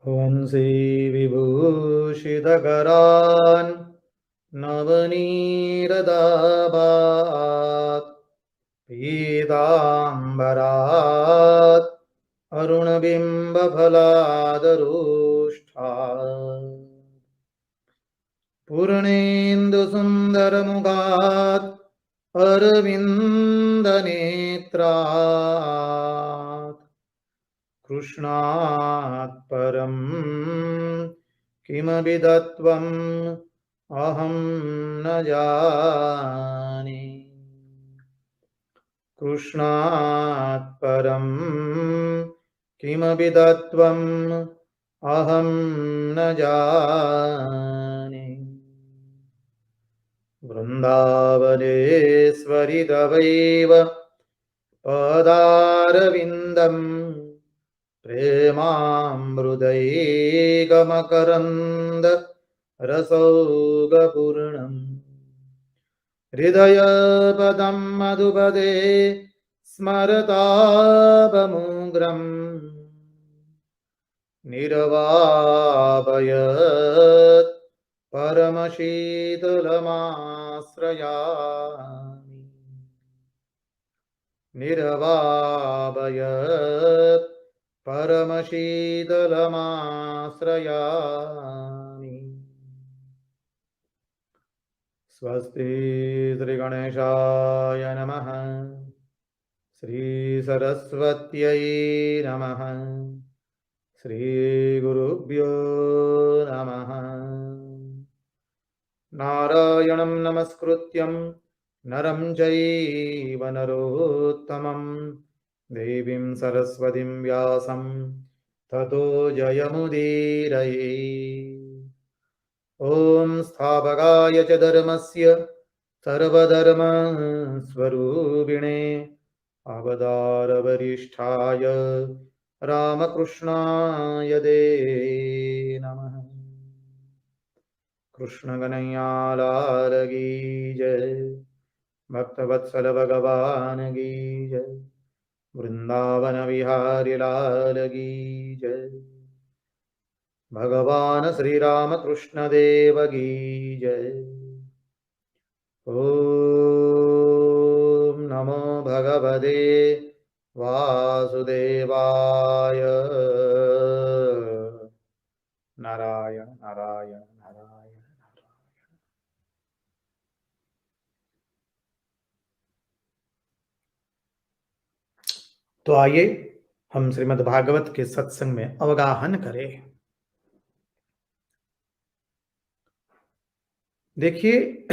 वंशी विभूषितकरान् नवनीरदाभात् पीताम्बरात् अरुणबिम्बफलादरुष्ठात् पूर्णेन्दुसुन्दरमुखात् अरविन्दनेत्रात् कृष्णात् परं किमपि तत्त्वम् अहं न जाने। कृष्णात् परं किमपि तत्त्वम् अहं न जाने। वृन्दावनेश्वरि तवैव पदारविन्दम् प्रेमामृतैकमकरन्द रसौगपूर्णम् हृदयपदं मधुपदे स्मरतापमुग्रम् निरवापयत् परमशीतलमाश्रयामि। निरवापयत् परमशीतलमाश्रयामि। स्वस्ति श्रीगणेशाय नमः। श्रीसरस्वत्यै नमः। श्रीगुरुभ्यो नमः। नारायणं नमस्कृत्यं नरं चैव नरोत्तमं देवीं सरस्वतीं व्यासं ततो जयमुदीरये। ॐ स्थापकाय च धर्मस्य सर्वधर्मस्वरूपिणे अवतारवरिष्ठाय रामकृष्णाय ते नमः। कृष्ण कन्हैया लाल की जय। भक्तवत्सल भगवान की जय। वृंदावन विहारी लाल की जय। भगवान श्री राम कृष्ण देव की जय। ओम नमो भगवते वासुदेवाय। नारायण नारायण नारायण। तो आइए हम श्रीमद् भागवत के सत्संग में अवगाहन करें। देखिए,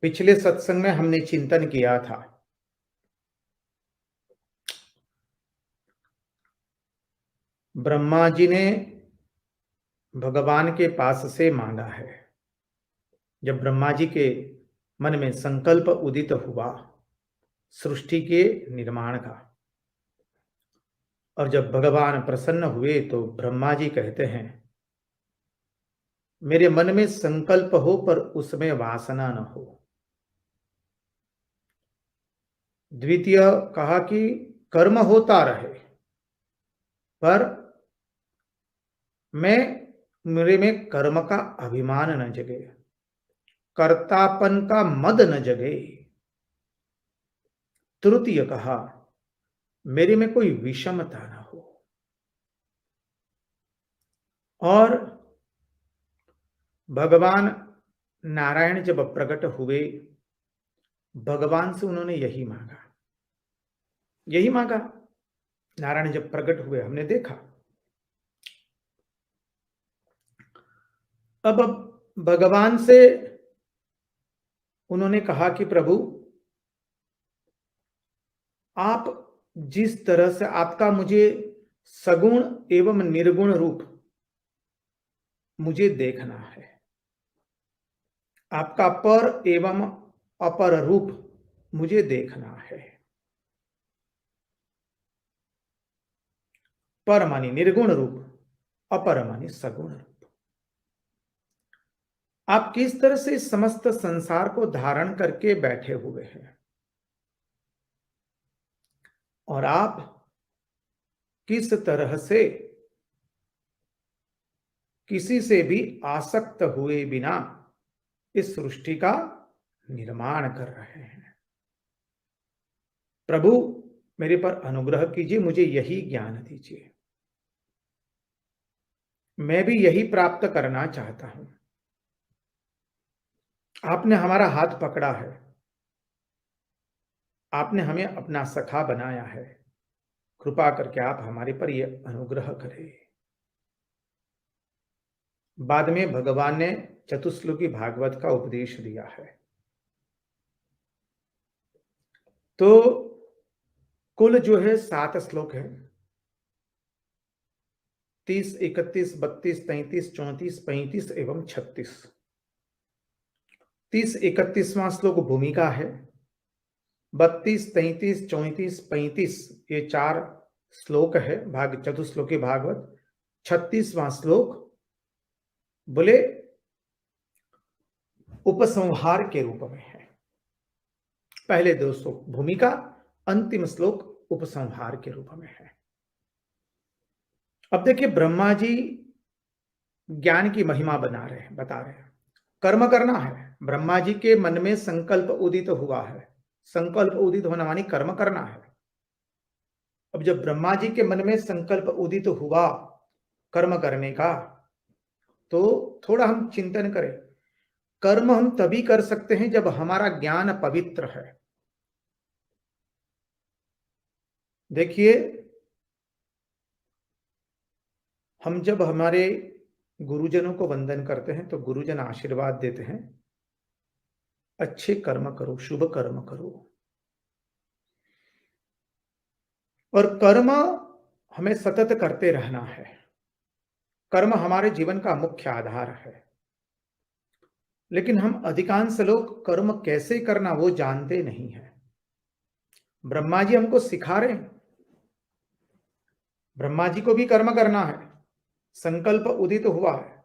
पिछले सत्संग में हमने चिंतन किया था ब्रह्मा जी ने भगवान के पास से मांगा है। जब ब्रह्मा जी के मन में संकल्प उदित हुआ सृष्टि के निर्माण का, और जब भगवान प्रसन्न हुए तो ब्रह्मा जी कहते हैं, मेरे मन में संकल्प हो पर उसमें वासना न हो। द्वितीय कहा कि कर्म होता रहे पर मेरे में कर्म का अभिमान न जगे, कर्तापन का मद न जगे। तृतीय कहा, मेरे में कोई विषमता न हो। और भगवान नारायण जब प्रकट हुए, भगवान से उन्होंने यही मांगा। नारायण जब प्रकट हुए हमने देखा। अब भगवान से उन्होंने कहा कि प्रभु, आप जिस तरह से आपका मुझे सगुण एवं निर्गुण रूप मुझे देखना है, आपका पर एवं अपर रूप मुझे देखना है। पर मानी निर्गुण रूप, अपर मानी सगुण रूप। आप किस तरह से इस समस्त संसार को धारण करके बैठे हुए हैं और आप किस तरह से किसी से भी आसक्त हुए बिना इस सृष्टि का निर्माण कर रहे हैं। प्रभु मेरे पर अनुग्रह कीजिए, मुझे यही ज्ञान दीजिए। मैं भी यही प्राप्त करना चाहता हूं। आपने हमारा हाथ पकड़ा है, आपने हमें अपना सखा बनाया है। कृपा करके आप हमारे पर यह अनुग्रह करें। बाद में भगवान ने चतुश्लोकी भागवत का उपदेश दिया है। तो कुल जो है 7 श्लोक है। 30, 31, 32, 33, 34, 35 एवं 36। 30, 31वां श्लोक भूमिका है। 32, 33, 34, 35 ये 4 श्लोक है चतुश्लोकी भागवत। 36वां श्लोक बोले उपसंहार के रूप में है। पहले 2 श्लोक भूमिका, अंतिम श्लोक उपसंहार के रूप में है। अब देखिए ब्रह्मा जी ज्ञान की महिमा बता रहे हैं। कर्म करना है। ब्रह्मा जी के मन में संकल्प उदित हुआ है। संकल्प उदित होना मानी कर्म करना है। अब जब ब्रह्मा जी के मन में संकल्प उदित हुआ कर्म करने का, तो थोड़ा हम चिंतन करें। कर्म हम तभी कर सकते हैं जब हमारा ज्ञान पवित्र है। देखिए, हम जब हमारे गुरुजनों को वंदन करते हैं तो गुरुजन आशीर्वाद देते हैं, अच्छे कर्म करो, शुभ कर्म करो। और कर्म हमें सतत करते रहना है। कर्म हमारे जीवन का मुख्य आधार है। लेकिन हम अधिकांश लोग कर्म कैसे करना वो जानते नहीं हैं। ब्रह्मा जी हमको सिखा रहे हैं। ब्रह्मा जी को भी कर्म करना है। संकल्प उदित हुआ है,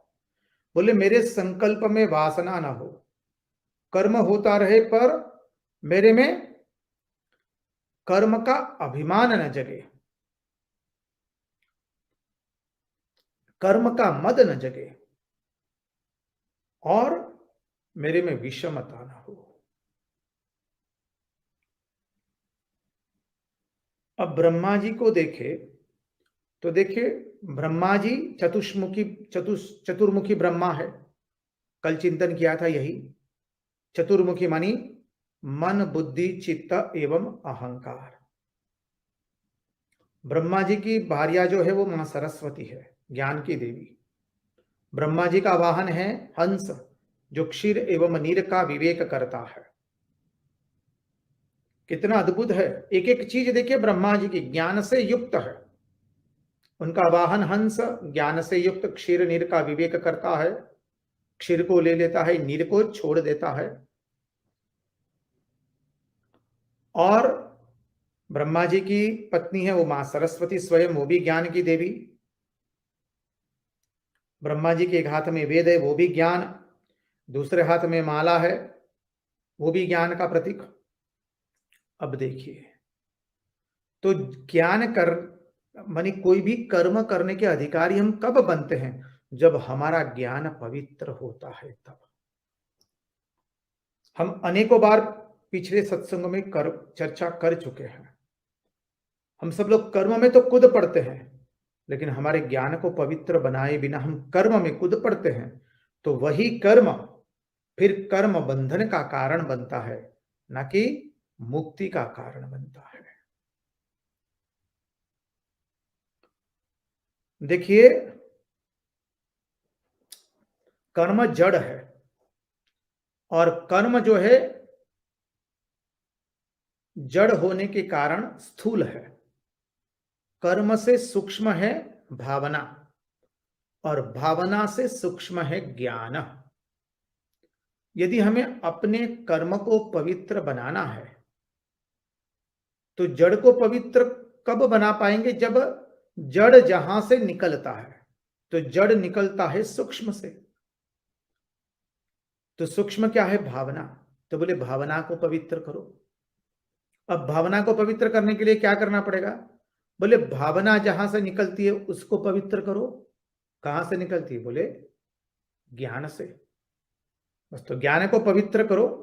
बोले मेरे संकल्प में वासना ना हो, कर्म होता रहे पर मेरे में कर्म का अभिमान न जगे, कर्म का मद न जगे और मेरे में विषमता न हो। अब ब्रह्मा जी को देखे तो देखिए ब्रह्मा जी चतुर्मुखी ब्रह्मा है। कल चिंतन किया था यही। चतुर्मुखी मानी मन, बुद्धि, चित्त एवं अहंकार। ब्रह्मा जी की भार्या जो है वो मां सरस्वती है, ज्ञान की देवी। ब्रह्मा जी का वाहन है हंस, जो क्षीर एवं नीर का विवेक करता है। कितना अद्भुत है। एक एक चीज देखिए ब्रह्मा जी की ज्ञान से युक्त है। उनका वाहन हंस ज्ञान से युक्त क्षीर नीर का विवेक करता है। क्षीर को ले लेता है, नीर को छोड़ देता है। और ब्रह्मा जी की पत्नी है वो मां सरस्वती स्वयं, वो भी ज्ञान की देवी। ब्रह्मा जी के एक हाथ में वेद है, वो भी ज्ञान। दूसरे हाथ में माला है, वो भी ज्ञान का प्रतीक। अब देखिए, तो ज्ञान कर मानी कोई भी कर्म करने के अधिकारी हम कब बनते हैं? जब हमारा ज्ञान पवित्र होता है तब। हम अनेकों बार पिछले सत्संगों में चर्चा कर चुके हैं। हम सब लोग कर्म में तो कूद पड़ते हैं, लेकिन हमारे ज्ञान को पवित्र बनाए बिना हम कर्म में कूद पड़ते हैं, तो वही कर्म फिर कर्म बंधन का कारण बनता है, ना कि मुक्ति का कारण बनता है। देखिए, कर्म जड़ है और कर्म जो है जड़ होने के कारण स्थूल है। कर्म से सूक्ष्म है भावना और भावना से सूक्ष्म है ज्ञान। यदि हमें अपने कर्म को पवित्र बनाना है तो जड़ को पवित्र कब बना पाएंगे? जब जड़ जहां से निकलता है, तो जड़ निकलता है सूक्ष्म से। तो सूक्ष्म क्या है? भावना। तो बोले भावना को पवित्र करो। अब भावना को पवित्र करने के लिए क्या करना पड़ेगा? बोले भावना जहां से निकलती है उसको पवित्र करो। कहां से निकलती है? बोले ज्ञान से। बस, तो ज्ञान को पवित्र करो।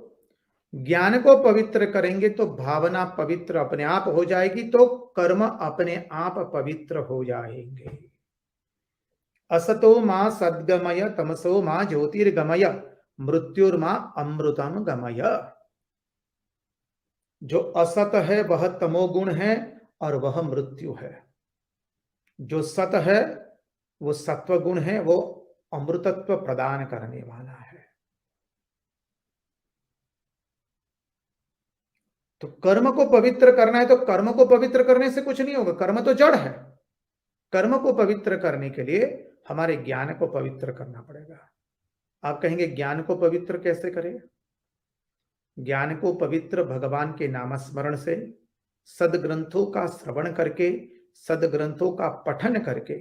ज्ञान को पवित्र करेंगे तो भावना पवित्र अपने आप हो जाएगी, तो कर्म अपने आप पवित्र हो जाएंगे। असतो मां सद्गमय तमसो मां ज्योतिर्गमय मृत्युर्मा अमृतम गमय। जो असत है वह तमोगुण है और वह मृत्यु है। जो सत है वो सत्व गुण है, वो अमृतत्व प्रदान करने वाला है। तो कर्म को पवित्र करना है, तो कर्म को पवित्र करने से कुछ नहीं होगा, कर्म तो जड़ है। कर्म को पवित्र करने के लिए हमारे ज्ञान को पवित्र करना पड़ेगा। आप कहेंगे ज्ञान को पवित्र कैसे करें? ज्ञान को पवित्र भगवान के नामस्मरण से, सदग्रंथों का श्रवण करके, सदग्रंथों का पठन करके,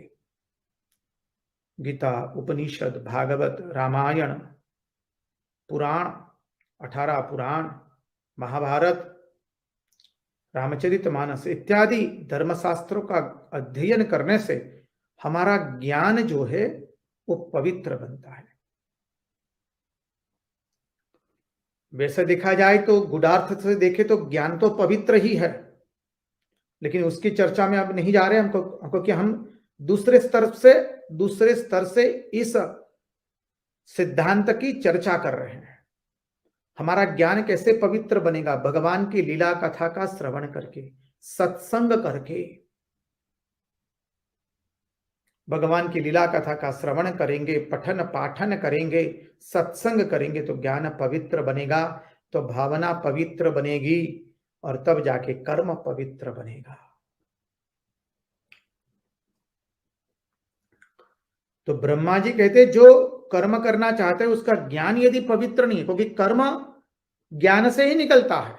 गीता, उपनिषद, भागवत, रामायण, पुराण, 18 पुराण, महाभारत, रामचरितमानस इत्यादि धर्मशास्त्रों का अध्ययन करने से हमारा ज्ञान जो है वो पवित्र बनता है। वैसे देखा जाए तो गुणार्थ से देखे तो ज्ञान तो पवित्र ही है, लेकिन उसकी चर्चा में अब नहीं जा रहे हमको, क्योंकि हम दूसरे स्तर से इस सिद्धांत की चर्चा कर रहे हैं। हमारा ज्ञान कैसे पवित्र बनेगा? भगवान की लीला कथा का श्रवण करके, सत्संग करके। भगवान की लीला कथा का श्रवण करेंगे, पठन पाठन करेंगे, सत्संग करेंगे तो ज्ञान पवित्र बनेगा, तो भावना पवित्र बनेगी और तब जाके कर्म पवित्र बनेगा। तो ब्रह्मा जी कहते जो कर्म करना चाहते हैं उसका ज्ञान यदि पवित्र नहीं है, क्योंकि कर्म ज्ञान से ही निकलता है,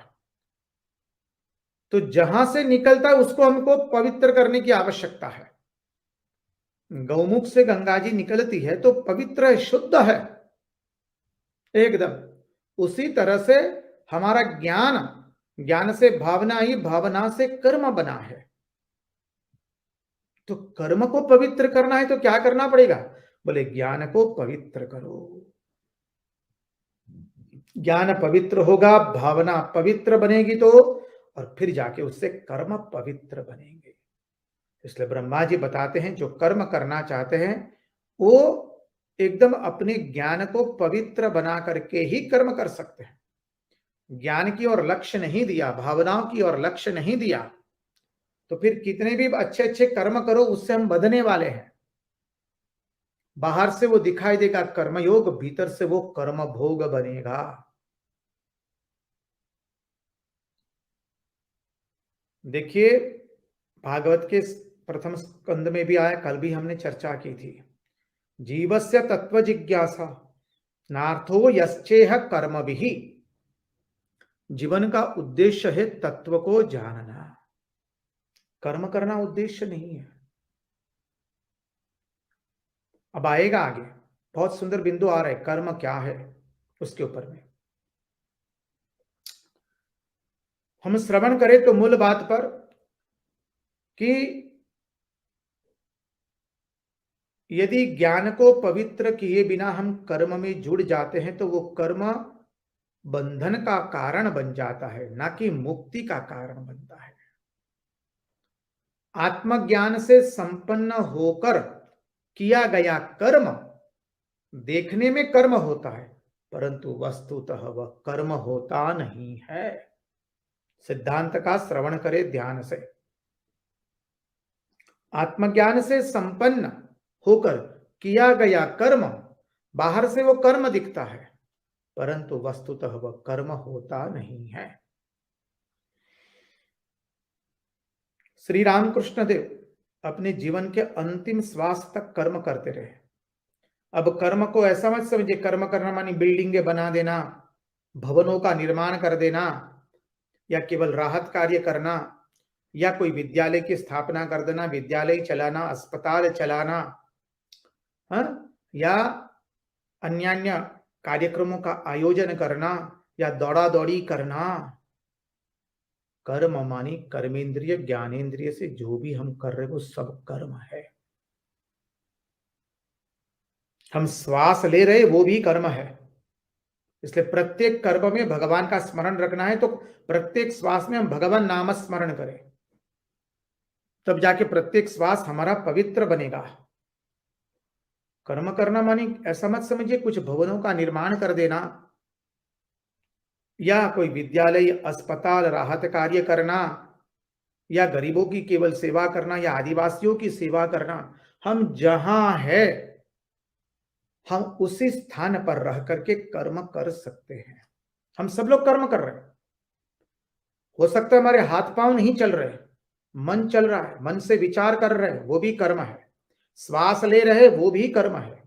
तो जहां से निकलता है उसको हमको पवित्र करने की आवश्यकता है। गौमुख से गंगा जी निकलती है तो पवित्र है, शुद्ध है एकदम। उसी तरह से हमारा ज्ञान से भावना ही, भावना से कर्म बना है। तो कर्म को पवित्र करना है तो क्या करना पड़ेगा? बोले ज्ञान को पवित्र करो। ज्ञान पवित्र होगा, भावना पवित्र बनेगी, तो और फिर जाके उससे कर्म पवित्र बनेंगे। इसलिए ब्रह्मा जी बताते हैं जो कर्म करना चाहते हैं वो एकदम अपने ज्ञान को पवित्र बना करके ही कर्म कर सकते हैं। ज्ञान की ओर लक्ष्य नहीं दिया, भावनाओं की ओर लक्ष्य नहीं दिया, तो फिर कितने भी अच्छे अच्छे कर्म करो उससे हम बंधने वाले हैं। बाहर से वो दिखाई देगा कर्मयोग, भीतर से वो कर्म भोग बनेगा। देखिए भागवत के प्रथम स्कंद में भी आया, कल भी हमने चर्चा की थी। जीवस्य तत्व जिज्ञासा नार्थो यश्चेह कर्म विहि। जीवन का उद्देश्य है तत्व को जानना, कर्म करना उद्देश्य नहीं है। अब आएगा आगे, बहुत सुंदर बिंदु आ रहा है, कर्म क्या है उसके ऊपर में हम श्रवण करें तो मूल बात पर कि यदि ज्ञान को पवित्र किए बिना हम कर्म में जुड़ जाते हैं तो वो कर्म बंधन का कारण बन जाता है, ना कि मुक्ति का कारण बनता है। आत्मज्ञान से संपन्न होकर किया गया कर्म देखने में कर्म होता है, परंतु वस्तुतः वह कर्म होता नहीं है। सिद्धांत का श्रवण करें ध्यान से। आत्मज्ञान से संपन्न होकर किया गया कर्म, बाहर से वो कर्म दिखता है, परंतु वस्तुतः वह कर्म होता नहीं है। श्री रामकृष्ण देव अपने जीवन के अंतिम श्वास तक कर्म करते रहे। अब कर्म को ऐसा मत समझिए, कर्म करना मानी बिल्डिंगें बना देना, भवनों का निर्माण कर देना, या केवल राहत कार्य करना, या कोई विद्यालय की स्थापना कर देना, विद्यालय चलाना, अस्पताल चलाना, या अन्य अन्य कार्यक्रमों का आयोजन करना या दौड़ा दौड़ी करना। कर्म मानी कर्मेंद्रिय ज्ञानेंद्रिय से जो भी हम कर रहे वो सब कर्म है। हम श्वास ले रहे वो भी कर्म है। इसलिए प्रत्येक कर्म में भगवान का स्मरण रखना है, तो प्रत्येक श्वास में हम भगवान नाम स्मरण करें, तब जाके प्रत्येक श्वास हमारा पवित्र बनेगा। कर्म करना मानी ऐसा मत समझिए कुछ भवनों का निर्माण कर देना या कोई विद्यालय, अस्पताल, राहत कार्य करना या गरीबों की केवल सेवा करना या आदिवासियों की सेवा करना। हम जहां है हम उसी स्थान पर रह करके कर्म कर सकते हैं। हम सब लोग कर्म कर रहे हैं। हो सकता है हमारे हाथ पांव नहीं चल रहे, मन चल रहा है, मन से विचार कर रहे हैं, वो भी कर्म है। श्वास ले रहे वो भी कर्म है।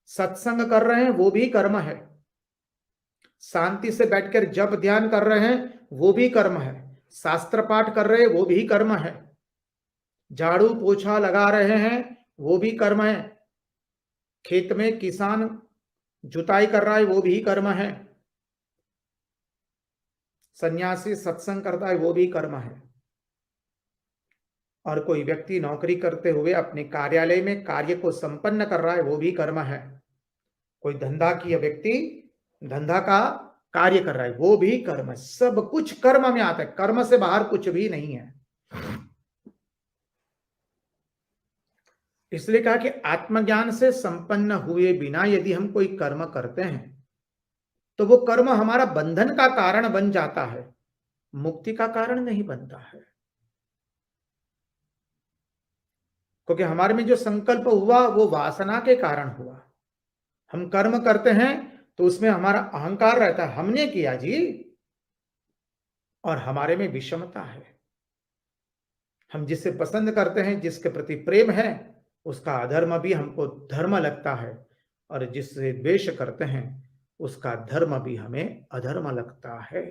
सत्संग कर रहे हैं वो भी कर्म है। शांति से बैठकर जप ध्यान कर रहे हैं वो भी कर्म है। शास्त्र पाठ कर रहे हैं वो भी कर्म है। झाड़ू पोछा लगा रहे हैं वो भी कर्म है। खेत में किसान जुताई कर रहा है वो भी कर्म है। सन्यासी सत्संग करता है वो भी कर्म है। और कोई व्यक्ति नौकरी करते हुए अपने कार्यालय में कार्य को संपन्न कर रहा है वो भी कर्म है। कोई धंधा किया व्यक्ति धंधा का कार्य कर रहा है वो भी कर्म है। सब कुछ कर्म में आता है, कर्म से बाहर कुछ भी नहीं है। इसलिए कहा कि आत्मज्ञान से संपन्न हुए बिना यदि हम कोई कर्म करते हैं तो वो कर्म हमारा बंधन का कारण बन जाता है, मुक्ति का कारण नहीं बनता है। क्योंकि हमारे में जो संकल्प हुआ वो वासना के कारण हुआ। हम कर्म करते हैं तो उसमें हमारा अहंकार रहता है, हमने किया जी, और हमारे में विषमता है। हम जिससे पसंद करते हैं, जिसके प्रति प्रेम है, उसका अधर्म भी हमको धर्म लगता है, और जिससे द्वेष करते हैं उसका धर्म भी हमें अधर्म लगता है।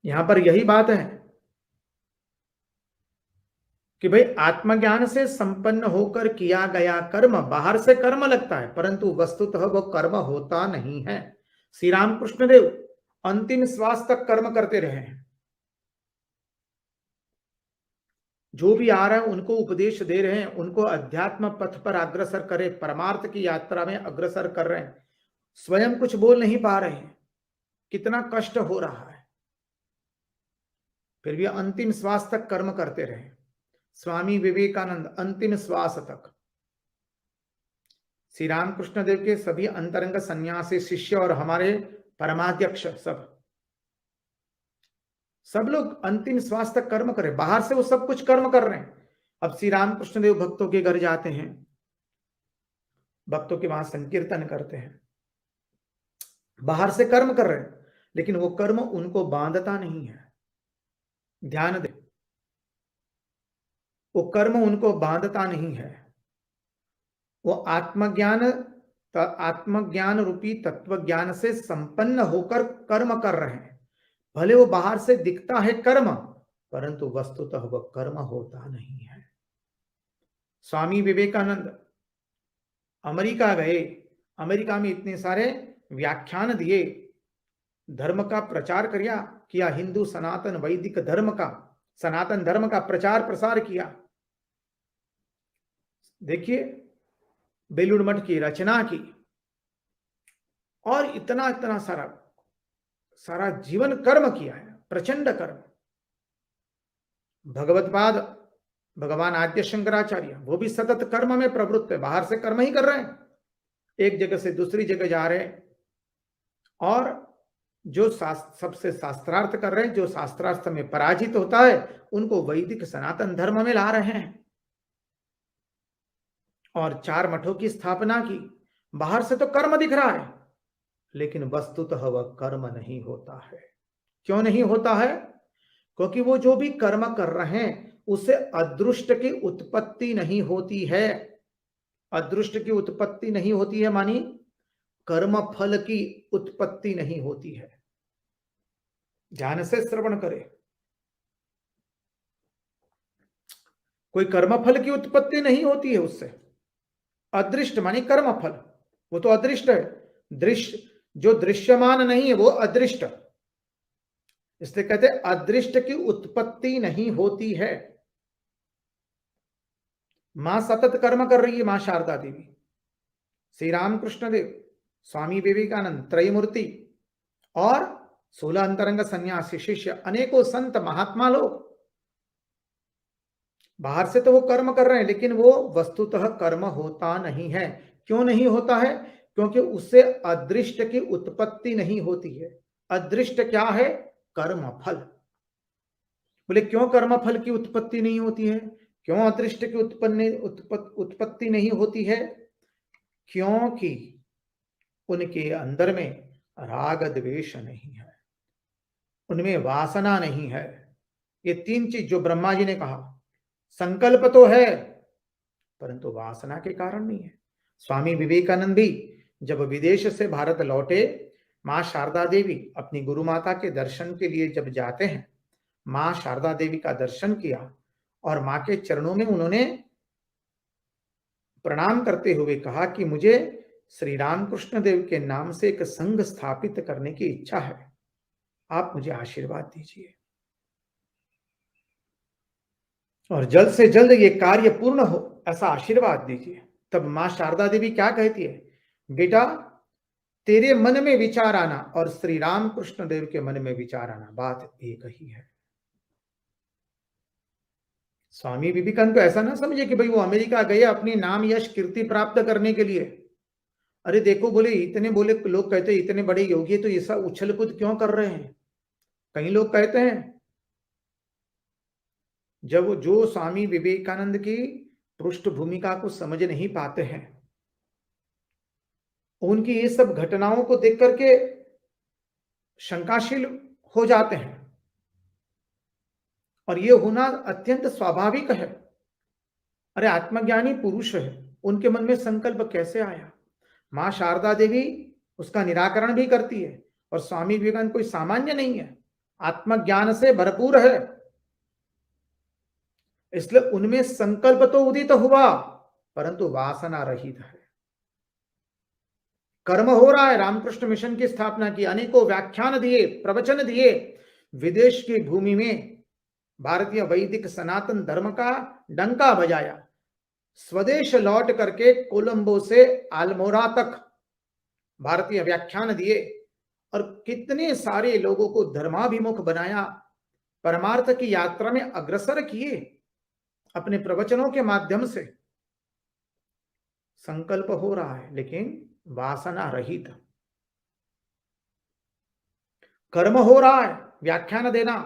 यहां पर यही बात है कि भाई आत्मज्ञान से संपन्न होकर किया गया कर्म बाहर से कर्म लगता है, परंतु वस्तुतः वो कर्म होता नहीं है। श्री रामकृष्ण देव अंतिम श्वास तक कर्म करते रहे हैं। जो भी आ रहे हैं उनको उपदेश दे रहे हैं, उनको अध्यात्म पथ पर अग्रसर करे, परमार्थ की यात्रा में अग्रसर कर रहे हैं। स्वयं कुछ बोल नहीं पा रहे हैं, कितना कष्ट हो रहा है, फिर भी अंतिम श्वास तक कर्म करते रहे। स्वामी विवेकानंद अंतिम श्वास तक। श्री रामकृष्ण देव के सभी अंतरंग सन्यासी शिष्य और हमारे परमाध्यक्ष सब लोग अंतिम श्वास तक कर्म करें। बाहर से वो सब कुछ कर्म कर रहे हैं। अब श्री रामकृष्ण देव भक्तों के घर जाते हैं, भक्तों के वहां संकीर्तन करते हैं, बाहर से कर्म कर रहे हैं, लेकिन वो कर्म उनको बांधता नहीं है। ध्यान दे, वो कर्म उनको बांधता नहीं है। वो आत्मज्ञान रूपी तत्व ज्ञान से संपन्न होकर कर्म कर रहे हैं। भले वो बाहर से दिखता है कर्म, परंतु वस्तुतः वह कर्म होता नहीं है। स्वामी विवेकानंद अमेरिका गए, अमेरिका में इतने सारे व्याख्यान दिए, धर्म का प्रचार किया, हिंदू सनातन वैदिक धर्म का, सनातन धर्म का प्रचार प्रसार किया। देखिए बेलूर मठ की रचना की, और इतना इतना सारा जीवन कर्म किया है, प्रचंड कर्म। भगवतपाद भगवान आद्य शंकराचार्य वो भी सतत कर्म में प्रवृत्त है, बाहर से कर्म ही कर रहे हैं, एक जगह से दूसरी जगह जा रहे हैं। और जो सबसे शास्त्रार्थ कर रहे हैं, जो शास्त्रार्थ में पराजित होता है उनको वैदिक सनातन धर्म में ला रहे हैं। और 4 मठों की स्थापना की। बाहर से तो कर्म दिख रहा है, लेकिन वस्तुतः वह कर्म नहीं होता है। क्यों नहीं होता है? क्योंकि वो जो भी कर्म कर रहे हैं उससे अदृष्ट की उत्पत्ति नहीं होती है। अदृष्ट की उत्पत्ति नहीं होती है मानी कर्म फल की उत्पत्ति नहीं होती है। ध्यान से श्रवण करे। कोई कर्मफल की उत्पत्ति नहीं होती है उससे। अदृष्ट मानी कर्मफल, वो तो अदृष्ट है। दृश्य जो दृश्यमान नहीं है वो अदृष्ट, इसलिए कहते हैं अदृष्ट की उत्पत्ति नहीं होती है। मां सतत कर्म कर रही है, मां शारदा देवी, श्री रामकृष्ण देव, स्वामी विवेकानंद, त्रयमूर्ति और 16 अंतरंग सन्यासी शिष्य, अनेकों संत महात्मा लोग बाहर से तो वो कर्म कर रहे हैं, लेकिन वो वस्तुतः कर्म होता नहीं है। क्यों नहीं होता है? क्योंकि उससे अदृष्ट की उत्पत्ति नहीं होती है। अदृष्ट क्या है? कर्म फल। बोले क्यों कर्म फल की उत्पत्ति नहीं होती है? क्यों अदृष्ट की उत्पत्ति नहीं होती है? क्योंकि उनके अंदर में राग द्वेष नहीं है, उनमें वासना नहीं है। ये तीन चीज जो ब्रह्मा जी ने कहा, संकल्प तो है परंतु वासना के कारण नहीं है। स्वामी विवेकानंद भी जब विदेश से भारत लौटे, मां शारदा देवी अपनी गुरु माता के दर्शन के लिए जब जाते हैं, मां शारदा देवी का दर्शन किया और मां के चरणों में उन्होंने प्रणाम करते हुए कहा कि मुझे श्री रामकृष्ण देव के नाम से एक संघ स्थापित करने की इच्छा है, आप मुझे आशीर्वाद दीजिए और जल्द से जल्द ये कार्य पूर्ण हो, ऐसा आशीर्वाद दीजिए। तब मां शारदा देवी क्या कहती है? बेटा, तेरे मन में विचार आना और श्री रामकृष्ण देव के मन में विचार आना बात एक ही है। स्वामी विवेकानंद तो ऐसा ना समझे कि भाई वो अमेरिका गए अपनी नाम यश कीर्ति प्राप्त करने के लिए। अरे देखो, बोले इतने, बोले लोग कहते हैं इतने बड़े योगी तो ये सब उछल कूद क्यों कर रहे हैं? कई लोग कहते हैं जब जो स्वामी विवेकानंद की पृष्ठभूमिका को समझ नहीं पाते हैं, उनकी ये सब घटनाओं को देख करके शंकाशील हो जाते हैं, और ये होना अत्यंत स्वाभाविक है। अरे आत्मज्ञानी पुरुष है, उनके मन में संकल्प कैसे आया? मां शारदा देवी उसका निराकरण भी करती है, और स्वामी विवेकानंद कोई सामान्य नहीं है, आत्मज्ञान से भरपूर है, इसलिए उनमें संकल्प तो उदित हुआ परंतु वासना रहित है। कर्म हो रहा है, रामकृष्ण मिशन की स्थापना की, अनेकों व्याख्यान दिए, प्रवचन दिए, विदेश की भूमि में भारतीय वैदिक सनातन धर्म का डंका बजाया, स्वदेश लौट करके कोलंबो से अल्मोड़ा तक भारतीय व्याख्यान दिए और कितने सारे लोगों को धर्माभिमुख बनाया, परमार्थ की यात्रा में अग्रसर किए अपने प्रवचनों के माध्यम से। संकल्प हो रहा है लेकिन वासना रहित। कर्म हो रहा है, व्याख्यान देना,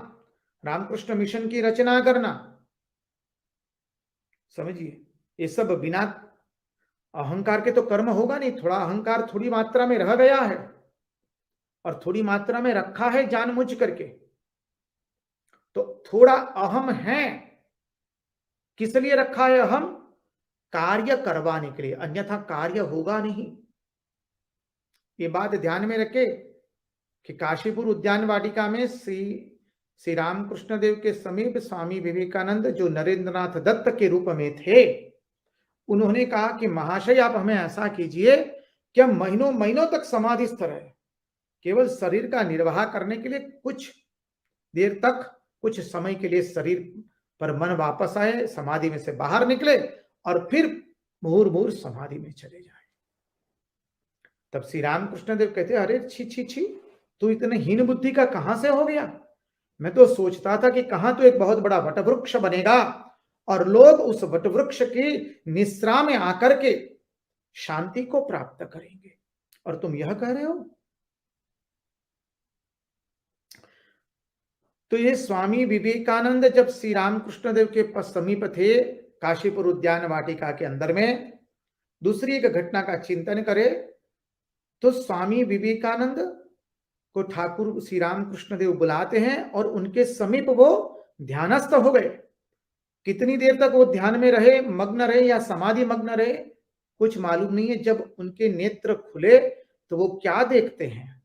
रामकृष्ण मिशन की रचना करना, समझिए ये सब बिना अहंकार के तो कर्म होगा नहीं। थोड़ा अहंकार थोड़ी मात्रा में रह गया है और थोड़ी मात्रा में रखा है जानबूझ करके, तो थोड़ा अहम है। किस लिए रखा है अहम? कार्य करवाने के लिए, अन्यथा कार्य होगा नहीं। ये बात ध्यान में रखे कि काशीपुर उद्यान वाटिका में श्री रामकृष्ण देव के समीप स्वामी विवेकानंद जो नरेंद्रनाथ दत्त के रूप में थे, उन्होंने कहा कि महाशय आप हमें ऐसा कीजिए कि हम महीनों महीनों तक समाधिस्थ रहे, केवल शरीर का निर्वाह करने के लिए कुछ देर तक, कुछ समय के लिए शरीर पर मन वापस आए, समाधि में से बाहर निकले और फिर मुहुर्मुहुर समाधि में चले जाए। तब श्री रामकृष्ण देव कहते अरे छी छी छी, तू इतने हीन बुद्धि का कहां से हो गया? मैं तो सोचता था कि कहां तो एक बहुत बड़ा वटवृक्ष बनेगा और लोग उस वटवृक्ष की निश्रा में आकर के शांति को प्राप्त करेंगे, और तुम यह कह रहे हो। तो ये स्वामी विवेकानंद जब श्री रामकृष्ण देव के समीप थे काशीपुर उद्यान वाटिका के अंदर में, दूसरी एक घटना का चिंतन करे तो स्वामी विवेकानंद को ठाकुर श्री रामकृष्ण देव बुलाते हैं और उनके समीप वो ध्यानस्थ हो गए। कितनी देर तक वो ध्यान में रहे, मग्न रहे या समाधि मग्न रहे, कुछ मालूम नहीं है। जब उनके नेत्र खुले तो वो क्या देखते हैं?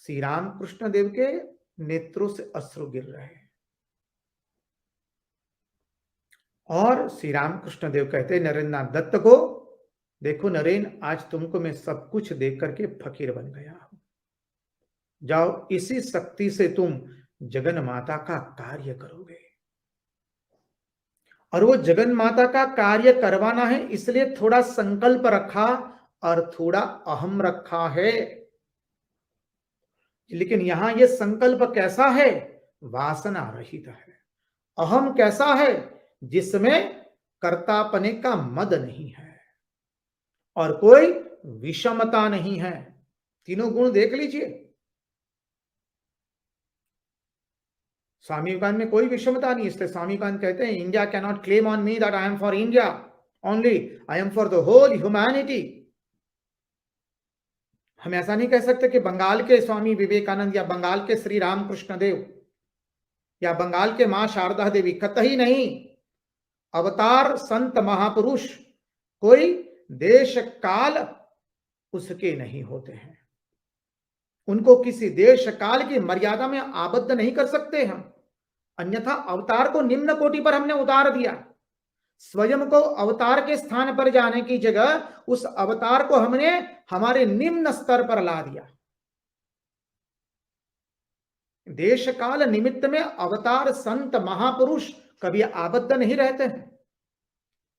श्री रामकृष्ण देव के नेत्रों से अश्रु गिर रहे हैं। और श्री रामकृष्ण देव कहते नरेंद्र नाथ दत्त को, देखो नरेन, आज तुमको मैं सब कुछ देख करके फकीर बन गया हूं, जाओ इसी शक्ति से तुम जगन माता का कार्य करोगे। और वो जगन माता का कार्य करवाना है, इसलिए थोड़ा संकल्प रखा और थोड़ा अहम रखा है। लेकिन यहां ये संकल्प कैसा है? वासना रहित है। अहम कैसा है? जिसमें कर्तापने का मद नहीं है और कोई विषमता नहीं है। तीनों गुण देख लीजिए। स्वामी विवेकानंद में कोई विषमता नहीं, इसलिए स्वामी विवेकानंद कहते हैं India can not claim on me that I am for India only, I am for the whole humanity. हम ऐसा नहीं कह सकते कि बंगाल के स्वामी विवेकानंद या बंगाल के श्री रामकृष्ण देव या बंगाल के मां शारदा देवी, कतई नहीं। अवतार संत महापुरुष कोई देश काल उसके नहीं होते हैं, उनको किसी देश काल की मर्यादा में आबद्ध नहीं कर सकते हम, अन्यथा अवतार को निम्न कोटि पर हमने उतार दिया। स्वयं को अवतार के स्थान पर जाने की जगह उस अवतार को हमने हमारे निम्न स्तर पर ला दिया। देश काल निमित्त में अवतार संत महापुरुष कभी आबद्ध नहीं रहते हैं,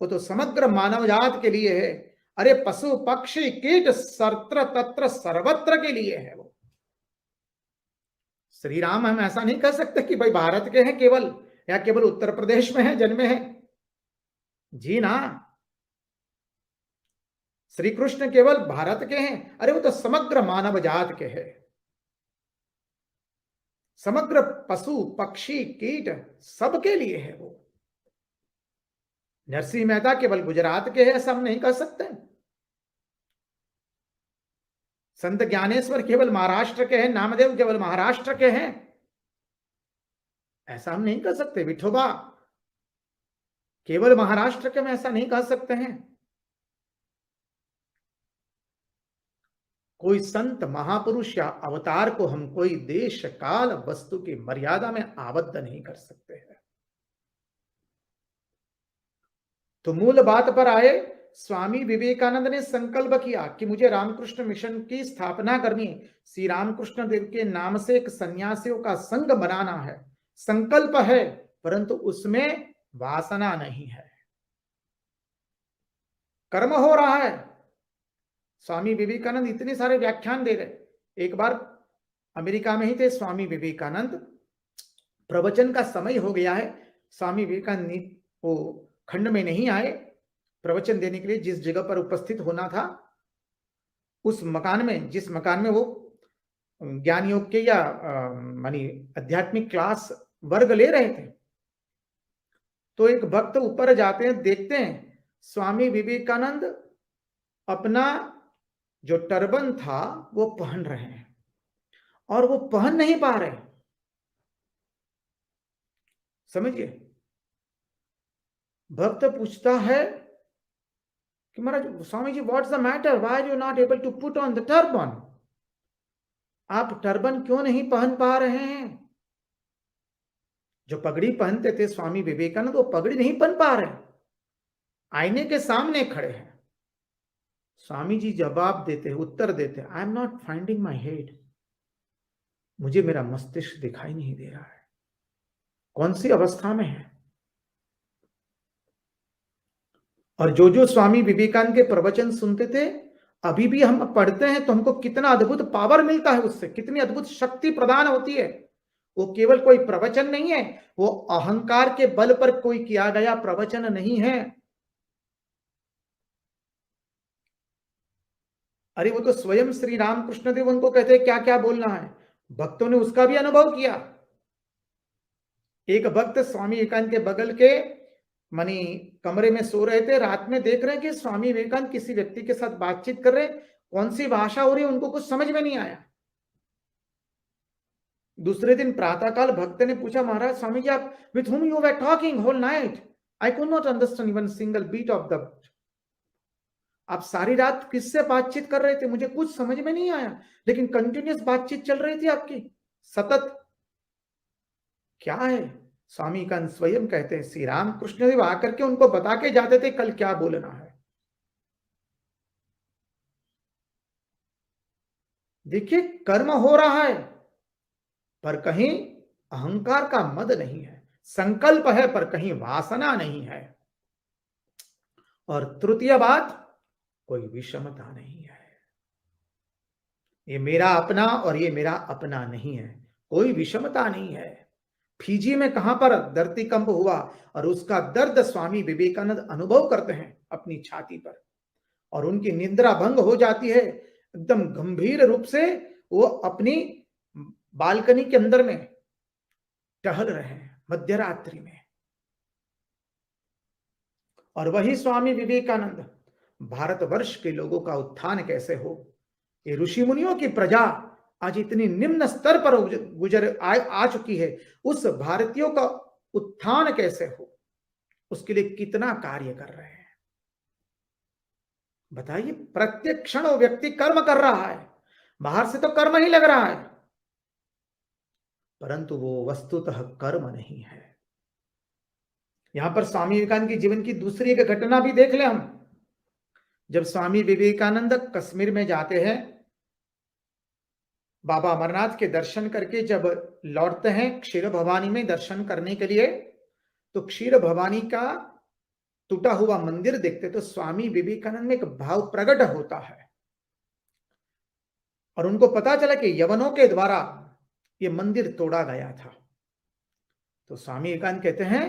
वो तो समग्र मानव जात के लिए है। अरे पशु पक्षी कीट सर्त्र तत्र सर्वत्र के लिए है वो। श्री राम हम ऐसा नहीं कह सकते कि भाई भारत के हैं केवल, या केवल उत्तर प्रदेश में है जन्मे हैं, जी ना। श्री कृष्ण केवल भारत के हैं? अरे वो तो समग्र मानव जात के हैं। समग्र पशु पक्षी कीट सबके लिए है वो। नरसिंह मेहता केवल गुजरात के हैं ऐसा हम नहीं कह सकते। संत ज्ञानेश्वर केवल महाराष्ट्र के हैं, नामदेव केवल महाराष्ट्र के हैं, ऐसा हम नहीं कह सकते। विठोबा केवल महाराष्ट्र के, में ऐसा नहीं कह सकते हैं। कोई संत महापुरुष या अवतार को हम कोई देश काल वस्तु की मर्यादा में आबद्ध नहीं कर सकते हैं। तो मूल बात पर आए, स्वामी विवेकानंद ने संकल्प किया कि मुझे रामकृष्ण मिशन की स्थापना करनी है, श्री रामकृष्ण देव के नाम से एक सन्यासियों का संघ बनाना है। संकल्प है परंतु उसमें वासना नहीं है, कर्म हो रहा है। स्वामी विवेकानंद इतने सारे व्याख्यान दे रहे। एक बार अमेरिका में ही थे स्वामी विवेकानंद, प्रवचन का समय हो गया है, स्वामी विवेकानंद वो खंड में नहीं आए प्रवचन देने के लिए। जिस जगह पर उपस्थित होना था उस मकान में, जिस मकान में वो ज्ञान योग के या मानी आध्यात्मिक क्लास वर्ग ले रहे थे, तो एक भक्त ऊपर जाते हैं, देखते हैं स्वामी विवेकानंद अपना जो टर्बन था वो पहन रहे हैं और वो पहन नहीं पा रहे। समझिए, भक्त पूछता है कि Maharaj Swami ji what's the matter, why are you not able to put on the turban? आप टर्बन क्यों नहीं पहन पा रहे हैं? जो पगड़ी पहनते थे स्वामी विवेकानंद, वो पगड़ी नहीं पहन पा रहे, आईने के सामने खड़े हैं। स्वामी जी जवाब देते हैं, उत्तर देते हैं, I am not finding my head, मुझे मेरा मस्तिष्क दिखाई नहीं दे रहा है, कौन सी अवस्था में है। और जो जो स्वामी विवेकानंद के प्रवचन सुनते थे, अभी भी हम पढ़ते हैं तो हमको कितना अद्भुत पावर मिलता है उससे, कितनी अद्भुत शक्ति प्रदान होती है। वो केवल कोई प्रवचन नहीं है, वो अहंकार के बल पर कोई किया गया प्रवचन नहीं है। अरे वो तो स्वयं श्री रामकृष्ण देव उनको कहते हैं क्या क्या बोलना है, भक्तों ने उसका भी अनुभव किया। एक भक्त स्वामी विवेकानंद के बगल के मानी कमरे में सो रहे थे, रात में देख रहे हैं कि स्वामी विवेकानंद किसी व्यक्ति के साथ बातचीत कर रहे, कौन सी भाषा हो रही है उनको कुछ समझ में नहीं आया। दूसरे दिन प्रातःकाल भक्त ने पूछा, महाराज स्वामी जी आप with whom you were talking whole night, I could not understand even single beat of the, आप सारी रात किससे बातचीत कर रहे थे, मुझे कुछ समझ में नहीं आया, लेकिन कंटिन्यूअस बातचीत चल रही थी आपकी, सतत। क्या है? स्वामी का स्वयं कहते हैं, श्री राम कृष्ण देव आकर के उनको बता के जाते थे कल क्या बोलना है। देखिए, कर्म हो रहा है पर कहीं अहंकार का मद नहीं है, संकल्प है पर कहीं वासना नहीं है। और तृतीय बात, कोई विषमता नहीं है। ये मेरा अपना और ये मेरा अपना नहीं है, कोई विषमता नहीं है। फिजी में कहां पर धरतीकंप हुआ और उसका दर्द स्वामी विवेकानंद अनुभव करते हैं अपनी छाती पर, और उनकी निद्रा भंग हो जाती है। एकदम गंभीर रूप से वो अपनी बालकनी के अंदर में टहल रहे हैं मध्यरात्रि में, और वही स्वामी विवेकानंद भारतवर्ष के लोगों का उत्थान कैसे हो, ये ऋषि मुनियों की प्रजा आज इतनी निम्न स्तर पर आ चुकी है, उस भारतीयों का उत्थान कैसे हो, उसके लिए कितना कार्य कर रहे हैं। बताइए, प्रत्येक क्षण वो व्यक्ति कर्म कर रहा है, बाहर से तो कर्म ही लग रहा है, परंतु वो वस्तुतः कर्म नहीं है। यहां पर स्वामी विवेकानंद की जीवन की दूसरी एक घटना भी देख ले हम। जब स्वामी विवेकानंद कश्मीर में जाते हैं, बाबा अमरनाथ के दर्शन करके जब लौटते हैं क्षीर भवानी में दर्शन करने के लिए, तो क्षीर भवानी का टूटा हुआ मंदिर देखते तो स्वामी विवेकानंद में एक भाव प्रकट होता है, और उनको पता चला कि यवनों के द्वारा ये मंदिर तोड़ा गया था। तो स्वामी विवेकानंद कहते हैं,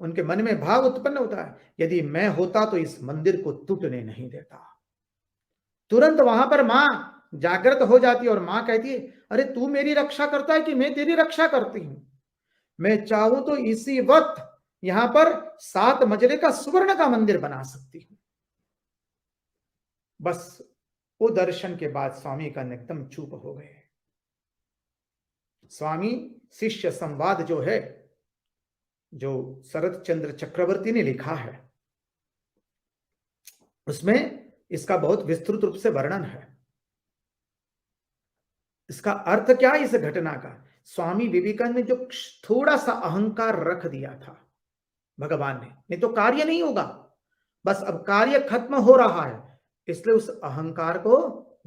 उनके मन में भाव उत्पन्न होता है, यदि मैं होता तो इस मंदिर को टूटने नहीं देता। तुरंत वहां पर मां जागृत हो जाती है और मां कहती है, अरे तू मेरी रक्षा करता है कि मैं तेरी रक्षा करती हूं? मैं चाहूं तो इसी वक्त यहां पर 7 मंजिले का सुवर्ण का मंदिर बना सकती हूं। बस वो दर्शन के बाद स्वामी का एकदम चुप हो गए। स्वामी शिष्य संवाद जो है, जो शरद चंद्र चक्रवर्ती ने लिखा है, उसमें इसका बहुत विस्तृत रूप से वर्णन है। इसका अर्थ क्या है इस घटना का? स्वामी विवेकानंद ने जो थोड़ा सा अहंकार रख दिया था भगवान ने, नहीं तो कार्य नहीं होगा, बस अब कार्य खत्म हो रहा है, इसलिए उस अहंकार को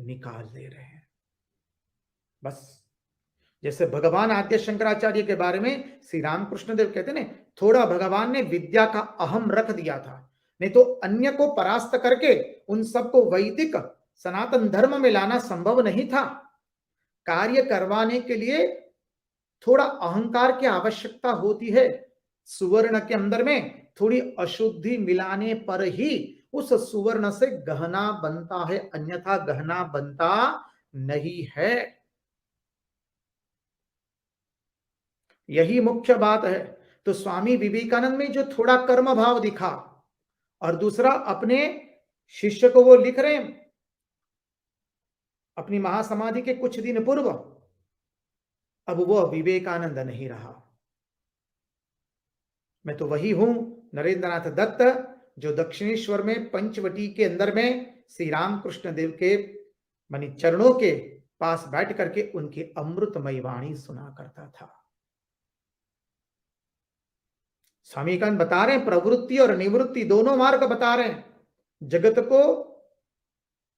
निकाल दे रहे हैं। बस जैसे भगवान आद्य शंकराचार्य के बारे में श्री रामकृष्ण देव कहते हैं, थोड़ा भगवान ने विद्या का अहम रख दिया था, नहीं तो अन्य को परास्त करके उन सबको वैदिक सनातन धर्म में लाना संभव नहीं था। कार्य करवाने के लिए थोड़ा अहंकार की आवश्यकता होती है। सुवर्ण के अंदर में थोड़ी अशुद्धि मिलाने पर ही उस सुवर्ण से गहना बनता है, अन्यथा गहना बनता नहीं है। यही मुख्य बात है। तो स्वामी विवेकानंद में जो थोड़ा कर्म भाव दिखा, और दूसरा अपने शिष्य को वो लिख रहे हैं अपनी महासमाधि के कुछ दिन पूर्व, अब वो विवेकानंद नहीं रहा। मैं तो वही हूं नरेंद्रनाथ दत्त, जो दक्षिणेश्वर में पंचवटी के अंदर में श्री रामकृष्ण देव के मानी चरणों के पास बैठ करके उनकी अमृतमयी वाणी सुना करता था। स्वामी विवेकानंद बता रहे हैं, प्रवृत्ति और निवृत्ति दोनों मार्ग बता रहे हैं जगत को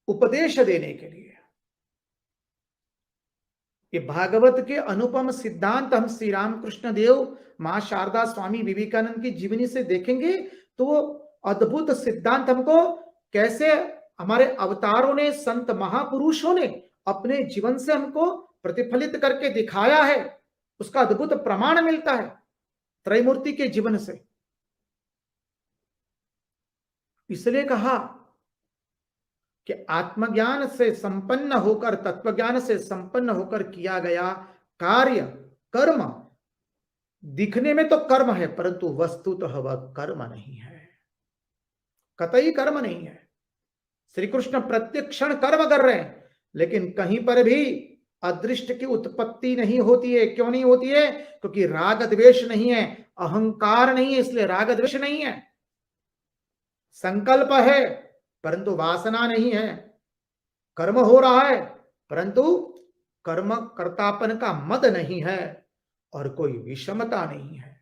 उपदेश देने के लिए। ये भागवत के अनुपम सिद्धांत हम श्री रामकृष्ण देव, मां शारदा, स्वामी विवेकानंद की जीवनी से देखेंगे तो वो अद्भुत सिद्धांत हमको कैसे हमारे अवतारों ने, संत महापुरुषों ने अपने जीवन से हमको प्रतिफलित करके दिखाया है, उसका अद्भुत प्रमाण मिलता है त्रैमूर्ति के जीवन से। इसलिए कहा कि आत्मज्ञान से संपन्न होकर, तत्वज्ञान से संपन्न होकर किया गया कार्य, कर्म दिखने में तो कर्म है, परंतु वस्तुतः वह कर्म नहीं है, कतई कर्म नहीं है। श्री कृष्ण प्रत्येक क्षण कर्म कर रहे हैं, लेकिन कहीं पर भी अदृष्ट की उत्पत्ति नहीं होती है। क्यों नहीं होती है? क्योंकि राग द्वेष नहीं है, अहंकार नहीं है, इसलिए राग द्वेष नहीं है। संकल्प है परंतु वासना नहीं है। कर्म हो रहा है परंतु कर्म कर्तापन का मद नहीं है। और कोई विषमता नहीं है।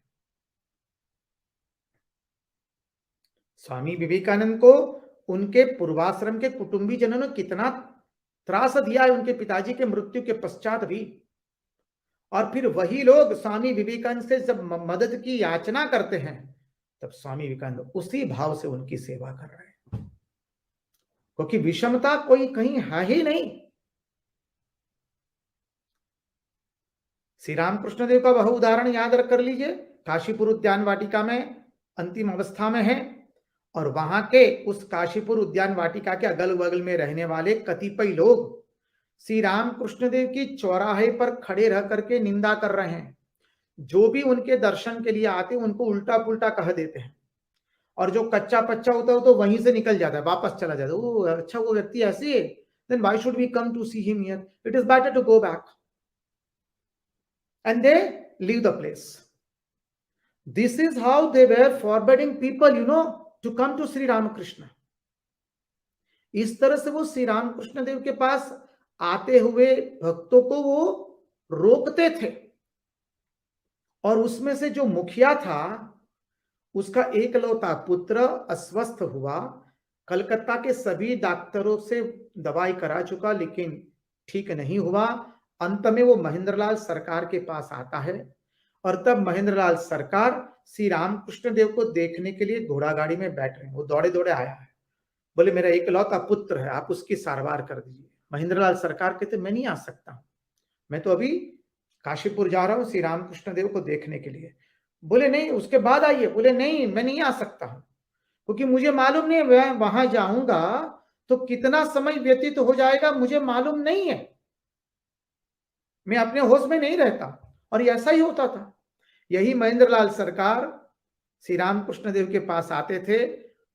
स्वामी विवेकानंद को उनके पूर्वाश्रम के कुटुंबी जनों ने कितना त्रास दिया है उनके पिताजी के मृत्यु के पश्चात भी, और फिर वही लोग स्वामी विवेकानंद से जब मदद की याचना करते हैं तब स्वामी विवेकानंद उसी भाव से उनकी सेवा कर रहे हैं, क्योंकि विषमता कोई कहीं है ही नहीं। श्री रामकृष्ण देव का वह उदाहरण याद कर लीजिए, काशीपुर उद्यान वाटिका में अंतिम अवस्था में है, और वहां के उस काशीपुर उद्यान वाटिका के अगल बगल में रहने वाले कतिपय लोग श्री रामकृष्ण देव की चौराहे पर खड़े रह करके निंदा कर रहे हैं। जो भी उनके दर्शन के लिए आते उनको उल्टा पुल्टा कह देते हैं, और जो कच्चा पच्चा होता है तो वहीं से निकल जाता है, वापस चला जाता है। ओ अच्छा, वो व्यक्ति ऐसे है, then why should we come to see him here, it is better to go back, and they leave the place. This is how they were forbidding people, to come to Sri Ramakrishna. इस तरह से वो श्री रामकृष्ण देव के पास आते हुए भक्तों को वो रोकते थे। और उसमें से जो मुखिया था, उसका एकलौता पुत्र अस्वस्थ हुआ, कलकत्ता के सभी डॉक्टरों से दवाई करा चुका लेकिन ठीक नहीं हुआ। अंत में वो महेंद्रलाल सरकार के पास आता है, और तब महेंद्रलाल सरकार श्री रामकृष्ण देव को देखने के लिए घोड़ा गाड़ी में बैठ रहे हैं। वो दौड़े दौड़े आया है, बोले मेरा एकलौता पुत्र है, आप उसकी सारवार कर दीजिए। महेंद्रलाल सरकार कहते मैं नहीं आ सकता हूं, मैं तो अभी काशीपुर जा रहा हूं श्री रामकृष्ण देव को देखने के लिए। बोले नहीं, उसके बाद आइए। बोले नहीं, मैं नहीं आ सकता हूं, क्योंकि मुझे मालूम नहीं मैं वहां जाऊंगा तो कितना समय व्यतीत हो जाएगा, मुझे मालूम नहीं है, मैं अपने होश में नहीं रहता। और ऐसा ही होता था। यही महेंद्रलाल सरकार श्री रामकृष्ण देव के पास आते थे,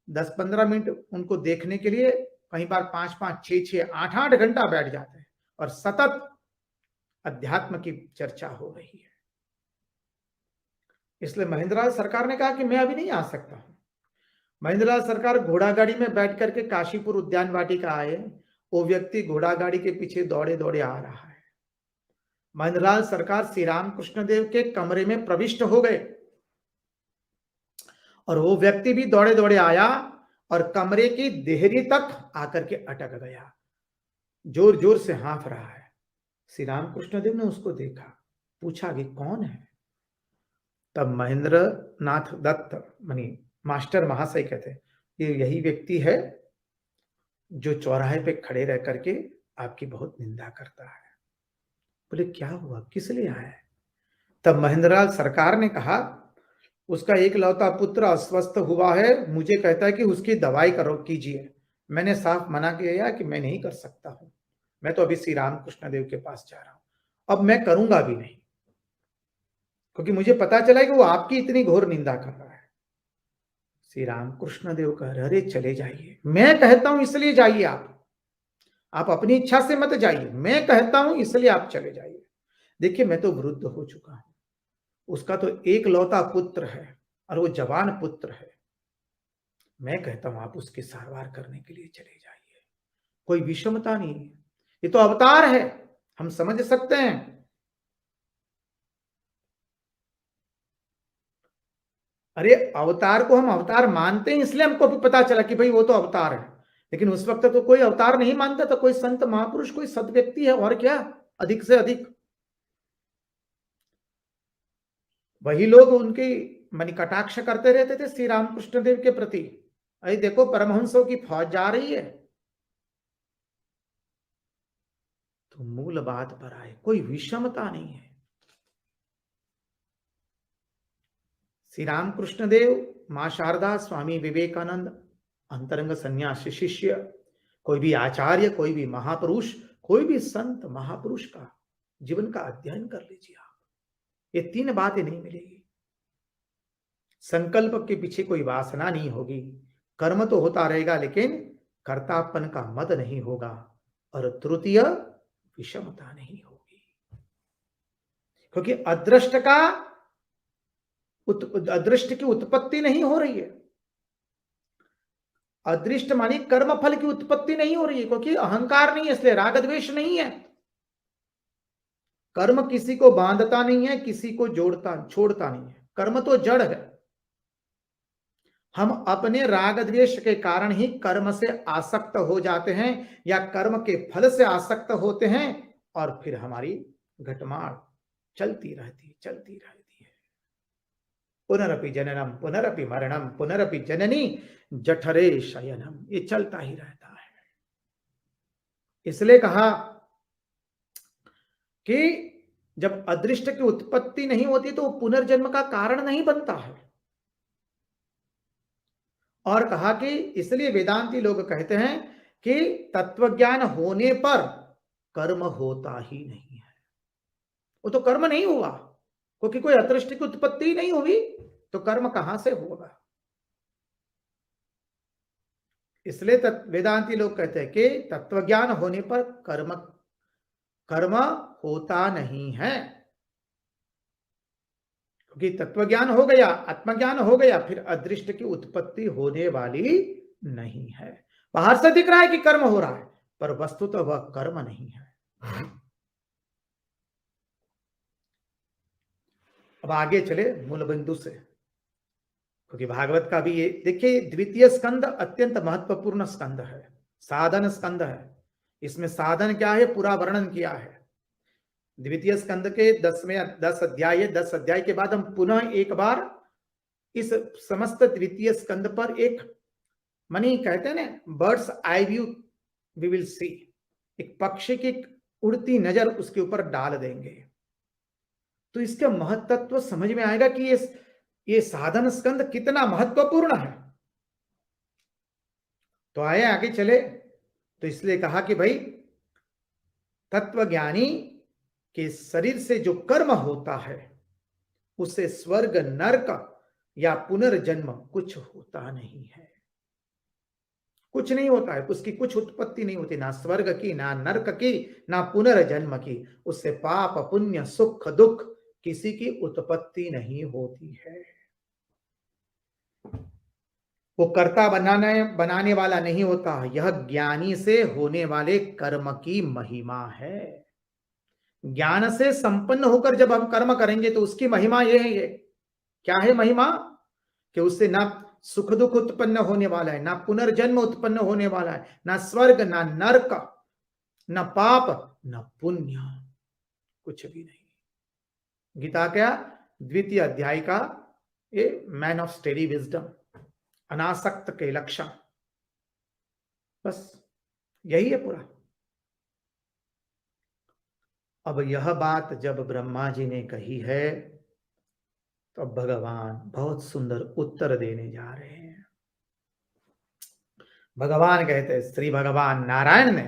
10-15 मिनट उनको देखने के लिए, कई बार 5-5, 6-6, 8-8 घंटा बैठ जाते हैं, और सतत अध्यात्म की चर्चा हो रही है। इसलिए महेंद्रलाल सरकार ने कहा कि मैं अभी नहीं आ सकता हूं। महेंद्रलाल सरकार घोड़ा गाड़ी में बैठ करके काशीपुर उद्यान वाटिका आए। वो व्यक्ति घोड़ा गाड़ी के पीछे दौड़े दौड़े आ रहा है। महेंद्रलाल सरकार श्री रामकृष्ण देव के कमरे में प्रविष्ट हो गए, और वो व्यक्ति भी दौड़े दौड़े आया और कमरे की देहरी तक आकर के अटक गया, जोर जोर से हाँफ रहा है। श्री रामकृष्ण देव ने उसको देखा, पूछा कि कौन है। तब महेंद्र नाथ दत्त मनी मास्टर महाशय कहते, ये यही व्यक्ति है जो चौराहे पे खड़े रह करके आपकी बहुत निंदा करता है। बोले क्या हुआ, किस लिए आया है। तब महेंद्रलाल सरकार ने कहा उसका एकलौता पुत्र अस्वस्थ हुआ है, मुझे कहता है कि उसकी दवाई करो कीजिए। मैंने साफ मना किया कि मैं नहीं कर सकता हूं, मैं तो अभी श्री रामकृष्ण देव के पास जा रहा हूं, अब मैं करूंगा भी नहीं, क्योंकि मुझे पता चला कि वो आपकी इतनी घोर निंदा कर रहा है। श्री रामकृष्ण देव कह रहे अरे चले जाइए, मैं कहता हूं इसलिए जाइए, आप अपनी इच्छा से मत जाइए, मैं कहता हूं इसलिए आप चले जाइए। देखिए मैं तो वृद्ध हो चुका हूं, उसका तो एकलौता पुत्र है और वो जवान पुत्र है, मैं कहता हूं आप उसकी सारवार करने के लिए चले जाइए, कोई विषमता नहीं है, ये तो अवतार है, हम समझ सकते हैं। अरे अवतार को हम अवतार मानते हैं, इसलिए हमको भी पता चला कि भाई वो तो अवतार है, लेकिन उस वक्त तो कोई अवतार नहीं मानता था, कोई संत महापुरुष, कोई सद व्यक्ति है, और क्या अधिक से अधिक। वही लोग उनकी मनी कटाक्ष करते रहते थे श्री रामकृष्ण देव के प्रति, अरे देखो परमहंसों की फौज जा रही है। तो मूल बात पर आए, कोई विषमता नहीं है। श्री रामकृष्ण देव, मां शारदा, स्वामी विवेकानंद, अंतरंग सन्यासी शिष्य, कोई भी आचार्य, कोई भी महापुरुष, कोई भी संत महापुरुष का जीवन का अध्ययन कर लीजिए आप, ये 3 बातें नहीं मिलेगी। संकल्प के पीछे कोई वासना नहीं होगी, कर्म तो होता रहेगा लेकिन कर्तापन का मद नहीं होगा, और तृतीय विषमता नहीं होगी, क्योंकि अदृष्ट की उत्पत्ति नहीं हो रही है। अदृष्ट मानी कर्म फल की उत्पत्ति नहीं हो रही है, क्योंकि अहंकार नहीं है, इसलिए राग द्वेष नहीं है। कर्म किसी को बांधता नहीं है, किसी को छोड़ता नहीं है। कर्म तो जड़ है। हम अपने राग द्वेष के कारण ही कर्म से आसक्त हो जाते हैं या कर्म के फल से आसक्त होते हैं, और फिर हमारी घटमाड़ चलती रहती है। पुनरपि जननम पुनरपि मरणम पुनरपि जननी जठरे शयनम, ये चलता ही रहता है। इसलिए कहा कि जब अदृष्ट की उत्पत्ति नहीं होती तो पुनर्जन्म का कारण नहीं बनता है। और कहा कि इसलिए वेदांती लोग कहते हैं कि तत्वज्ञान होने पर कर्म होता ही नहीं है। वो तो कर्म नहीं हुआ, क्योंकि कोई अदृष्ट की उत्पत्ति नहीं हुई तो कर्म कहां से होगा। इसलिए वेदांती लोग कहते हैं कि तत्वज्ञान होने पर कर्म होता नहीं है, क्योंकि तत्वज्ञान हो गया, आत्मज्ञान हो गया, फिर अदृष्ट की उत्पत्ति होने वाली नहीं है। बाहर से दिख रहा है कि कर्म हो रहा है, पर वस्तुतः वह कर्म नहीं है। अब आगे चले मूल बिंदु से, क्योंकि भागवत का भी ये देखिए, द्वितीय स्कंद अत्यंत महत्वपूर्ण स्कंद है, साधन स्कंद है। इसमें साधन क्या है पूरा वर्णन किया है। द्वितीय स्कंद के 10 अध्याय, 10 अध्याय के बाद हम पुनः एक बार इस समस्त द्वितीय स्कंद पर एक मनी कहते हैं ना, birds eye view we will see, एक पक्षी की उड़ती नजर उसके ऊपर डाल देंगे, तो इसका महत्व समझ में आएगा कि ये साधन स्कंद कितना महत्वपूर्ण है। तो आए आगे चले, तो इसलिए कहा कि भाई तत्वज्ञानी के शरीर से जो कर्म होता है उससे स्वर्ग नरक या पुनर्जन्म कुछ होता नहीं है, कुछ नहीं होता है, उसकी कुछ उत्पत्ति नहीं होती, ना स्वर्ग की, ना नरक की, ना पुनर्जन्म की। उससे पाप पुण्य सुख दुख किसी की उत्पत्ति नहीं होती है। वो कर्ता बनाने वाला नहीं होता, यह ज्ञानी से होने वाले कर्म की महिमा है। ज्ञान से संपन्न होकर जब हम कर्म करेंगे तो उसकी महिमा ये है, ये क्या है महिमा, कि उससे ना सुख दुख उत्पन्न होने वाला है, ना पुनर्जन्म उत्पन्न होने वाला है, ना स्वर्ग ना नरक, ना पाप ना पुण्य, कुछ भी नहीं। गीता क्या द्वितीय अध्याय का ये मैन ऑफ स्टेडी विजडम, अनासक्त के लक्षण, बस यही है पूरा। अब यह बात जब ब्रह्मा जी ने कही है तो भगवान बहुत सुंदर उत्तर देने जा रहे हैं। भगवान कहते हैं, श्री भगवान नारायण ने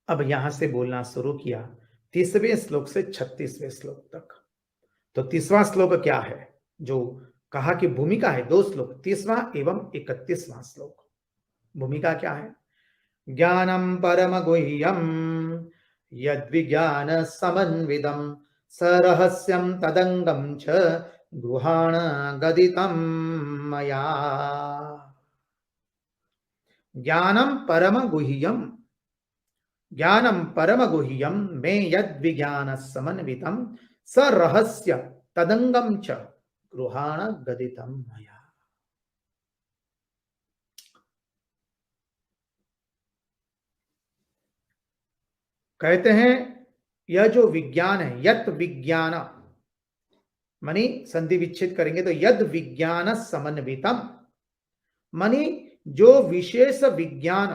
अब यहां से बोलना शुरू किया 30वें श्लोक से 36वें श्लोक तक। तो 30वां श्लोक क्या है, जो कहा कि भूमिका है 2 श्लोक, 30वां एवं 31वां श्लोक। भूमिका क्या है, ज्ञानम परम गुह्यम यद्विज्ञान समन्वितम सरहस्यम तदंगम च गृहाण गदितम मया। ज्ञानम परम गुह्यम, ज्ञानम परम गुह्यम में यद्विज्ञान समन्वितम सरहस्य तदंगम च गृहाण गदितम मया। कहते हैं यह जो विज्ञान है, यत विज्ञान मनी संधि विच्छेद करेंगे तो यद विज्ञान समन्वितम, मनी जो विशेष विज्ञान,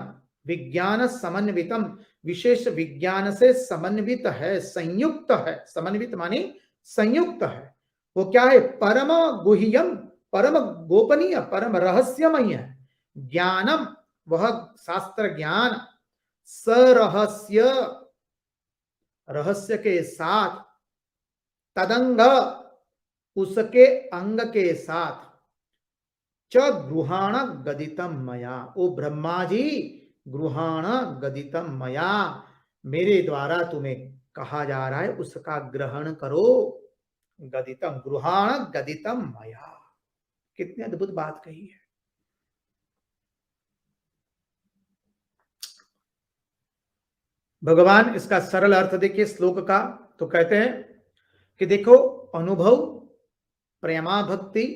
विज्ञान समन्वितम विशेष विज्ञान से समन्वित है, संयुक्त है, समन्वित मानी संयुक्त है, वो क्या है, परम गुह्यम, परम गोपनीय, परम रहस्यमय है। ज्ञानम वह शास्त्र ज्ञान, सरहस्य रहस्य के साथ, तदंग उसके अंग के साथ, च गृहाण गदितम मया, ओ ब्रह्मा जी गृहाण गदितम मया, मेरे द्वारा तुम्हें कहा जा रहा है उसका ग्रहण करो। गदितम गृहाण गदितम मया, कितनी अद्भुत बात कही है। भगवान इसका सरल अर्थ देखिए श्लोक का, तो कहते हैं कि देखो, अनुभव, प्रेमा भक्ति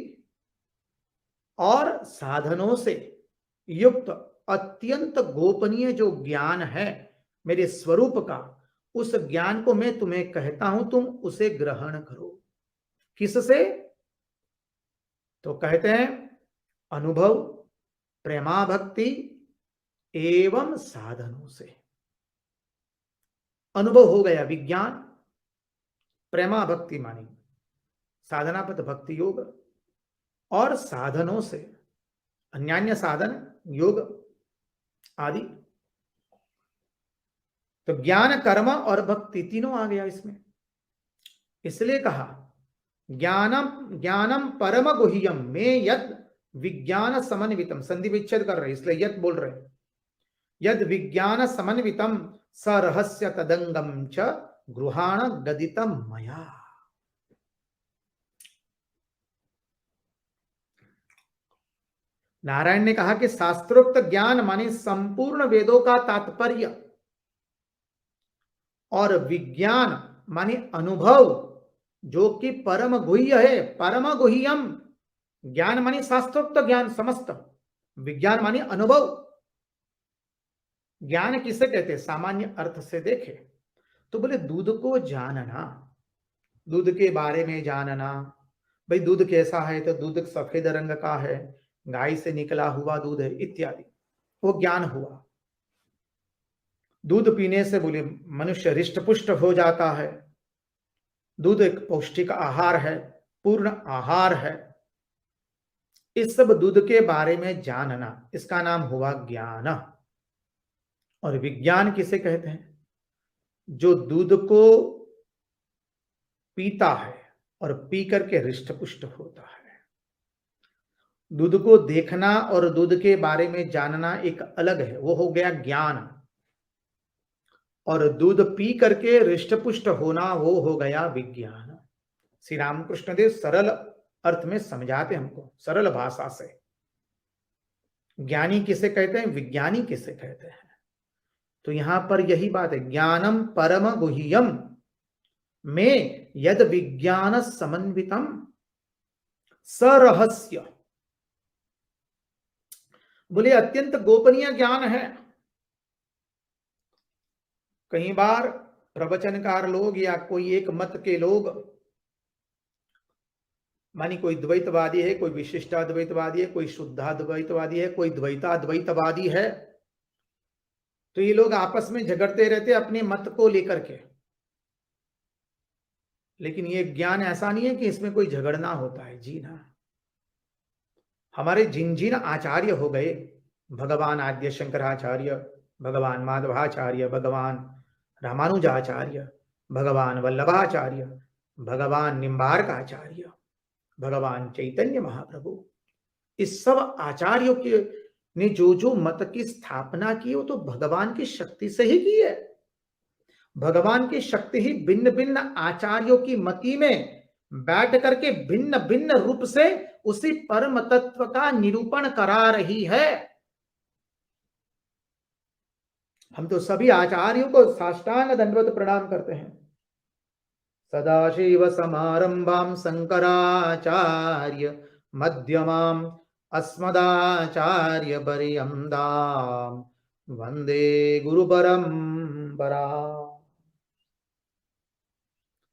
और साधनों से युक्त अत्यंत गोपनीय जो ज्ञान है मेरे स्वरूप का, उस ज्ञान को मैं तुम्हें कहता हूं, तुम उसे ग्रहण करो। किससे? तो कहते हैं अनुभव, प्रेमा भक्ति एवं साधनों से। अनुभव हो गया विज्ञान, प्रेमा भक्ति मानी साधनापद भक्ति योग, और साधनों से अन्यान्य साधन योग आदि। तो ज्ञान, कर्म और भक्ति तीनों आ गया इसमें। इसलिए कहा ज्ञानम ज्ञानम परम गुह्यम में यद विज्ञान समन्वितम, संधि विच्छेद कर रहे इसलिए यद बोल रहे, यद विज्ञान समन्वितम स रहस्य तदंगम च गृहाण गदितम मया। नारायण ने कहा कि शास्त्रोक्त ज्ञान माने संपूर्ण वेदों का तात्पर्य, और विज्ञान माने अनुभव जो कि परम गुह्य है। परम गुह्यम, ज्ञान माने शास्त्रोक्त ज्ञान समस्त, विज्ञान माने अनुभव। ज्ञान किसे कहते हैं? सामान्य अर्थ से देखे तो बोले दूध को जानना, दूध के बारे में जानना। भाई दूध कैसा है? तो दूध सफेद रंग का है, गाय से निकला हुआ दूध है इत्यादि, वो ज्ञान हुआ। दूध पीने से बोले मनुष्य हृष्ट पुष्ट हो जाता है, दूध एक पौष्टिक आहार है, पूर्ण आहार है। इस सब दूध के बारे में जानना, इसका नाम हुआ ज्ञान। और विज्ञान किसे कहते हैं? जो दूध को पीता है और पी करके हृष्ट पुष्ट होता है। दूध को देखना और दूध के बारे में जानना एक अलग है, वो हो गया ज्ञान। और दूध पी करके हृष्ट पुष्ट होना, वो हो गया विज्ञान। श्री रामकृष्ण देव सरल अर्थ में समझाते हमको, सरल भाषा से। ज्ञानी किसे कहते हैं, विज्ञानी किसे कहते हैं? तो यहां पर यही बात है, ज्ञानम परम गुह्यम में यद विज्ञान समन्वितम सरहस्य। बोले अत्यंत गोपनीय ज्ञान है। कई बार प्रवचनकार लोग या कोई एक मत के लोग, मानी कोई द्वैतवादी है, कोई विशिष्टाद्वैतवादी है, कोई शुद्धाद्वैतवादी है, कोई द्वैताद्वैतवादी है, तो ये लोग आपस में झगड़ते रहते अपने मत को लेकर के। लेकिन ये ज्ञान ऐसा नहीं है कि इसमें कोई झगड़ना होता है, जी ना। हमारे जिन जिन आचार्य हो गए, भगवान आद्य शंकराचार्य, भगवान माधवाचार्य, भगवान रामानुजाचार्य, भगवान वल्लभाचार्य, भगवान निम्बार्काचार्य, भगवान चैतन्य महाप्रभु, इस सब आचार्यों के ने जो जो मत की स्थापना की, वो तो भगवान की शक्ति से ही की है। भगवान की शक्ति ही भिन्न भिन्न आचार्यों की मति में बैठ करके भिन्न भिन्न रूप से उसी परम तत्व का निरूपण करा रही है। हम तो सभी आचार्यों को साष्टांग दंडवत प्रणाम करते हैं। सदाशिव समारंभां शंकराचार्य मध्यमाम अस्मदाचार्य पर्यन्ताम वंदे गुरु परंपरा।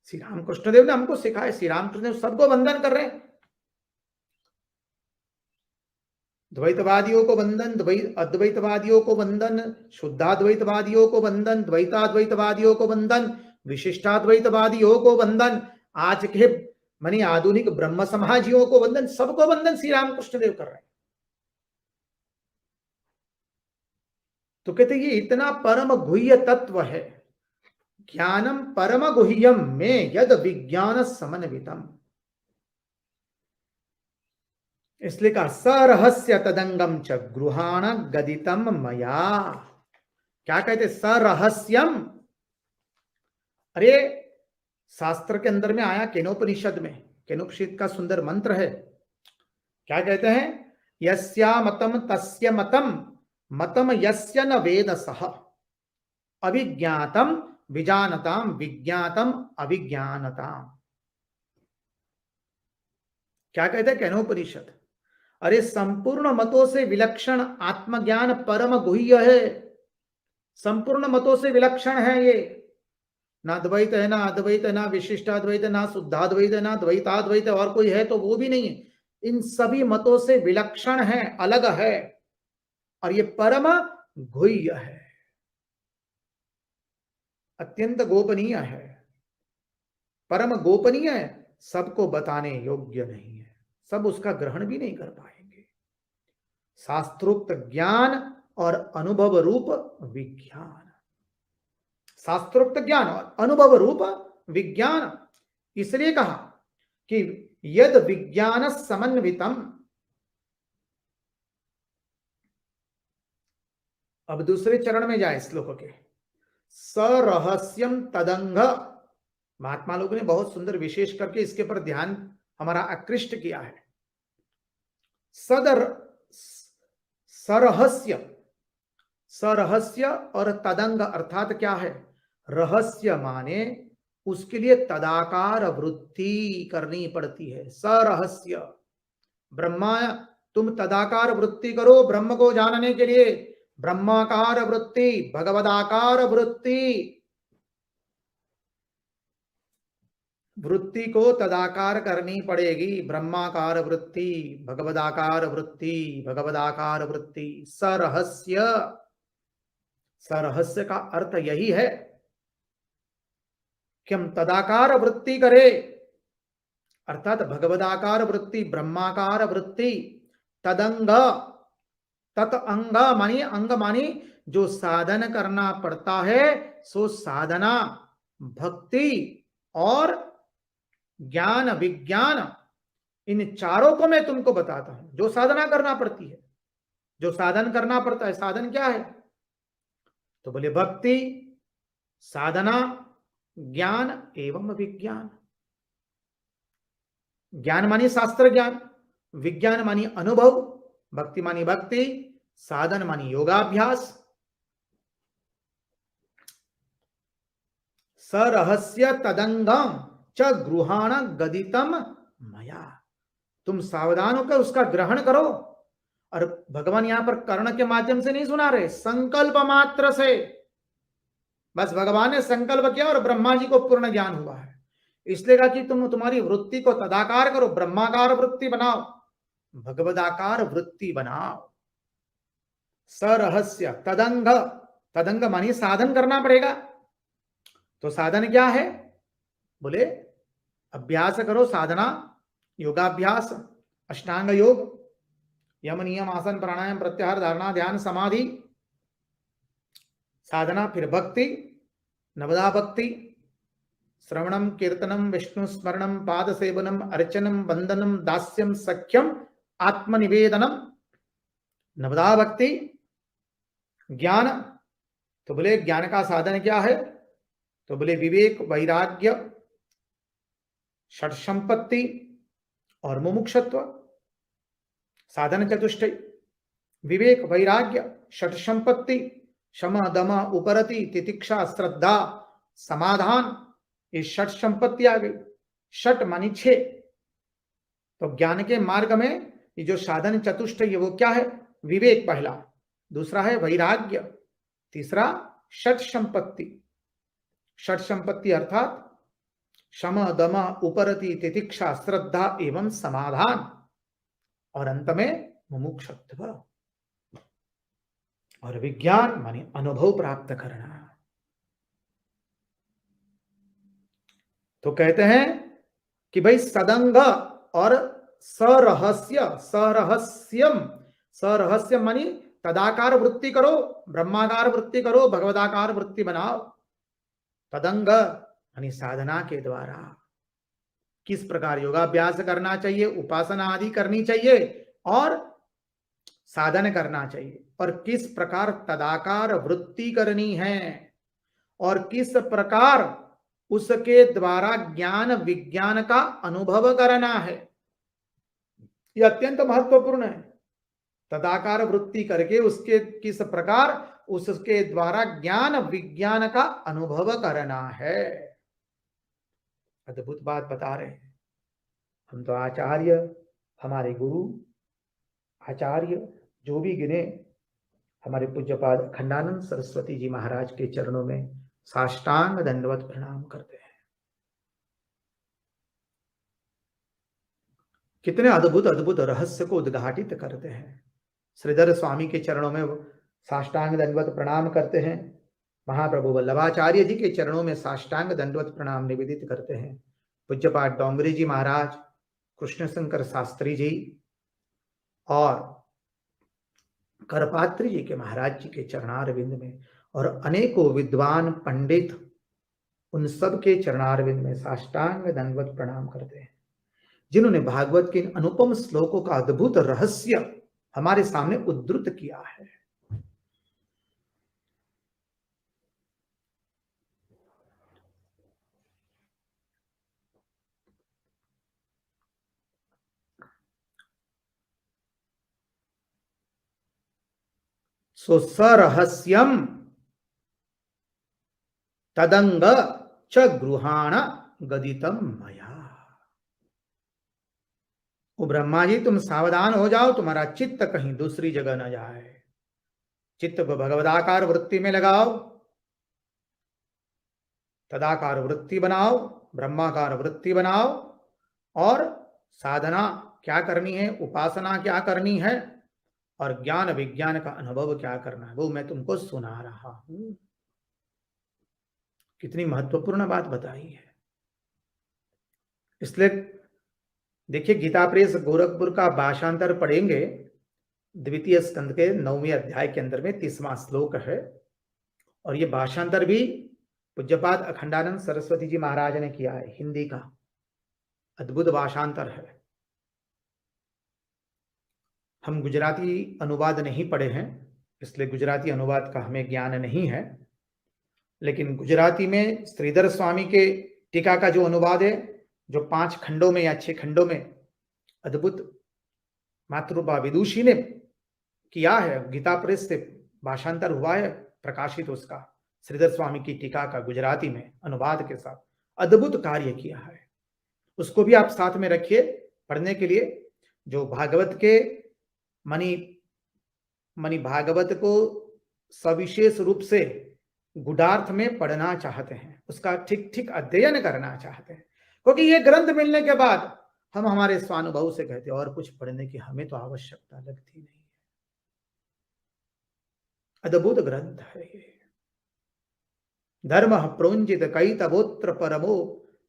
श्री रामकृष्ण देव ने हमको सिखाया, श्री रामकृष्ण देव सबको वंदन कर रहे हैं। द्वैतवादियों को वंदन, अद्वैतवादियों को वंदन, शुद्धाद्वैतवादियों को वंदन, द्वैताद्वैतवादियों को वंदन, विशिष्टाद्वैतवादियों को वंदन, आज के मानी आधुनिक ब्रह्म समाजियों को वंदन, सबको वंदन श्री रामकृष्ण देव कर रहे हैं। तो कहते ये इतना परम गुह्य तत्व है। ज्ञानम परम गुह्यम में यद विज्ञान समन्वितम, इसलिए कहा सरहस्य तदंगम च गृहाण गदितम मया। क्या कहते सरहस्यम? अरे शास्त्र के अंदर में आया, केनोपनिषद में, केनोपनिषद का सुंदर मंत्र है। क्या कहते हैं? यस्या मतम तस्य मतम, मतम यस्य न वेदसः, अभिज्ञातम विजानताम विज्ञातम अविज्ञानताम। क्या कहते हैं केनोपनिषद? अरे संपूर्ण मतों से विलक्षण आत्मज्ञान परम गुह्य है। संपूर्ण मतों से विलक्षण है ये। ना द्वैत है, ना अद्वैत है, ना विशिष्टाद्वैत है, ना शुद्धाद्वैत है, ना द्वैताद्वैत है, और कोई है तो वो भी नहीं है। इन सभी मतों से विलक्षण है, अलग है, और ये परम गुह्य है, अत्यंत गोपनीय है, परम गोपनीय है, सबको बताने योग्य नहीं है, सब उसका ग्रहण भी नहीं कर पाएंगे। शास्त्रोक्त ज्ञान और अनुभव रूप विज्ञान, शास्त्रोक्त ज्ञान और अनुभव रूप विज्ञान, इसलिए कहा कि यद विज्ञान समन्वितम। अब दूसरे चरण में जाए श्लोक के, सरहस्यम तदंग। महात्मा लोगों ने बहुत सुंदर विशेष करके इसके पर ध्यान हमारा आकृष्ट किया है। सदर सरहस्य, सरहस्य और तदंग अर्थात क्या है? रहस्य माने उसके लिए तदाकार वृत्ति करनी पड़ती है। सरहस्य, ब्रह्मा, तुम तदाकार वृत्ति करो ब्रह्म को जानने के लिए। ब्रह्माकार वृत्ति, भगवदाकार वृत्ति, वृत्ति को तदाकार करनी पड़ेगी। ब्रह्माकार वृत्ति, भगवदाकार वृत्ति, भगवदाकार वृत्ति, सरहस्य। सरहस्य का अर्थ यही है कि हम तदाकार वृत्ति करें, अर्थात भगवदाकार वृत्ति, ब्रह्माकार वृत्ति, तदंग, तत अंग मानी, अंग मानी जो साधन करना पड़ता है, सो साधना, भक्ति और ज्ञान विज्ञान, इन चारों को मैं तुमको बताता हूं। जो साधना करना पड़ती है, जो साधन करना पड़ता है, साधन क्या है? तो बोले भक्ति, साधना, ज्ञान एवं विज्ञान। ज्ञान मानी शास्त्र ज्ञान, विज्ञान मानी अनुभव, भक्ति मानी भक्ति, साधन मानी योगाभ्यास। सरहस्य तदंगम च गृहाण गदितम मया। तुम सावधान होकर उसका ग्रहण करो। और भगवान यहां पर कर्ण के माध्यम से नहीं सुना रहे, संकल्प मात्र से। बस भगवान ने संकल्प किया और ब्रह्मा जी को पूर्ण ज्ञान हुआ है। इसलिए कहा कि तुम तुम्हारी वृत्ति को तदाकार करो, ब्रह्माकार वृत्ति बनाओ, भगवदाकार वृत्ति बनाओ। सरहस्य तदंग, तदंग मानी साधन करना पड़ेगा। तो साधन क्या है? बोले अभ्यास करो, साधना, योगाभ्यास, अष्टांग योग, यम नियम आसन प्राणायाम प्रत्याहार धारणा ध्यान समाधि, साधना, फिर भक्ति, नवदा भक्ति, श्रवणम कीर्तनम विष्णु स्मरणम पाद सेवनम अर्चनम वंदनम दास्यम सख्यम आत्मनिवेदनम, नवदा भक्ति। ज्ञान, तो बोले ज्ञान का साधन क्या है? तो बोले विवेक, वैराग्य, षट संपत्ति और मुमुक्षत्व। साधन चतुष्टय, विवेक, वैराग्य, षट संपत्ति, शम दम उपरति तितिक्षा श्रद्धा समाधान, ये षट संपत्ति आ गई। षट मानी 6। तो ज्ञान के मार्ग में ये जो साधन चतुष्टय वो क्या है? विवेक पहला, दूसरा है वैराग्य, तीसरा षट संपत्ति। षट संपत्ति अर्थात शम दम उपरति तितिक्षा श्रद्धा एवं समाधान, और अंत में मुमुक्षुत्व। और विज्ञान माने अनुभव प्राप्त करना। तो कहते हैं कि भाई सदंग और सरहस्य, सरहस्यम, सरहस्यम मानी तदाकार वृत्ति करो, ब्रह्माकार वृत्ति करो, भगवदाकार वृत्ति बनाओ। तदंग यानी साधना के द्वारा किस प्रकार योगाभ्यास करना चाहिए, उपासना आदि करनी चाहिए और साधन करना चाहिए, और किस प्रकार तदाकार वृत्ति करनी है, और किस प्रकार उसके द्वारा ज्ञान विज्ञान का अनुभव करना है। यह अत्यंत महत्वपूर्ण है। तदाकार वृत्ति करके उसके किस प्रकार उसके द्वारा ज्ञान विज्ञान का अनुभव करना है। अद्भुत बात बता रहे हैं। हम तो आचार्य, हमारे गुरु आचार्य जो भी गिने, हमारे पूज्यपाद अखंडानंद सरस्वती जी महाराज के चरणों में साष्टांग दंडवत प्रणाम करते हैं। कितने अद्भुत अद्भुत रहस्य को उद्घाटित करते हैं। श्रीधर स्वामी के चरणों में साष्टांग दंडवत प्रणाम करते हैं। महाप्रभु वल्लभाचार्य जी के चरणों में साष्टांग दंडवत प्रणाम निवेदित करते हैं। पूज्यपाद डोंगरी जी महाराज, कृष्ण शंकर शास्त्री जी और करपात्री जी के महाराज जी के चरणारविंद में, और अनेकों विद्वान पंडित उन सब के चरणारविंद में साष्टांग दंडवत प्रणाम करते हैं, जिन्होंने भागवत के अनुपम श्लोकों का अद्भुत रहस्य हमारे सामने उद्धृत किया है। सो सरहस्यम तदंग च गृहाण गदितम मया। ओ ब्रह्मा जी, तुम सावधान हो जाओ, तुम्हारा चित्त कहीं दूसरी जगह न जाए। चित्त को भगवदाकार वृत्ति में लगाओ, तदाकार वृत्ति बनाओ, ब्रह्माकार वृत्ति बनाओ, और साधना क्या करनी है, उपासना क्या करनी है, और ज्ञान विज्ञान का अनुभव क्या करना है, वो मैं तुमको सुना रहा हूं। कितनी महत्वपूर्ण बात बताई है। इसलिए देखिए, गीता प्रेस गोरखपुर का भाषांतर पढ़ेंगे, द्वितीय स्कंद के 9वें अध्याय के अंदर में 30वां श्लोक है, और ये भाषांतर भी पूज्यपाद अखंडानंद सरस्वती जी महाराज ने किया है। हिंदी का अद्भुत भाषांतर है। हम गुजराती अनुवाद नहीं पढ़े हैं, इसलिए गुजराती अनुवाद का हमें ज्ञान नहीं है, लेकिन गुजराती में श्रीधर स्वामी के टीका का जो अनुवाद है, जो 5 खंडों में या 6 खंडों में अद्भुत मातृभा विदुषी ने किया है, गीता प्रेस से भाषांतर हुआ है, प्रकाशित उसका श्रीधर स्वामी की टीका का गुजराती में अनुवाद के साथ अद्भुत कार्य किया है। उसको भी आप साथ में रखिए पढ़ने के लिए। जो भागवत के मनी भागवत को सविशेष रूप से गुडार्थ में पढ़ना चाहते हैं, उसका ठीक ठीक अध्ययन करना चाहते हैं, क्योंकि ये ग्रंथ मिलने के बाद हम हमारे स्वानुभव से कहते हैं और कुछ पढ़ने की हमें तो आवश्यकता लगती नहीं है। अद्भुत ग्रंथ है ये। धर्म प्रोंजित कैतवोत्र परमो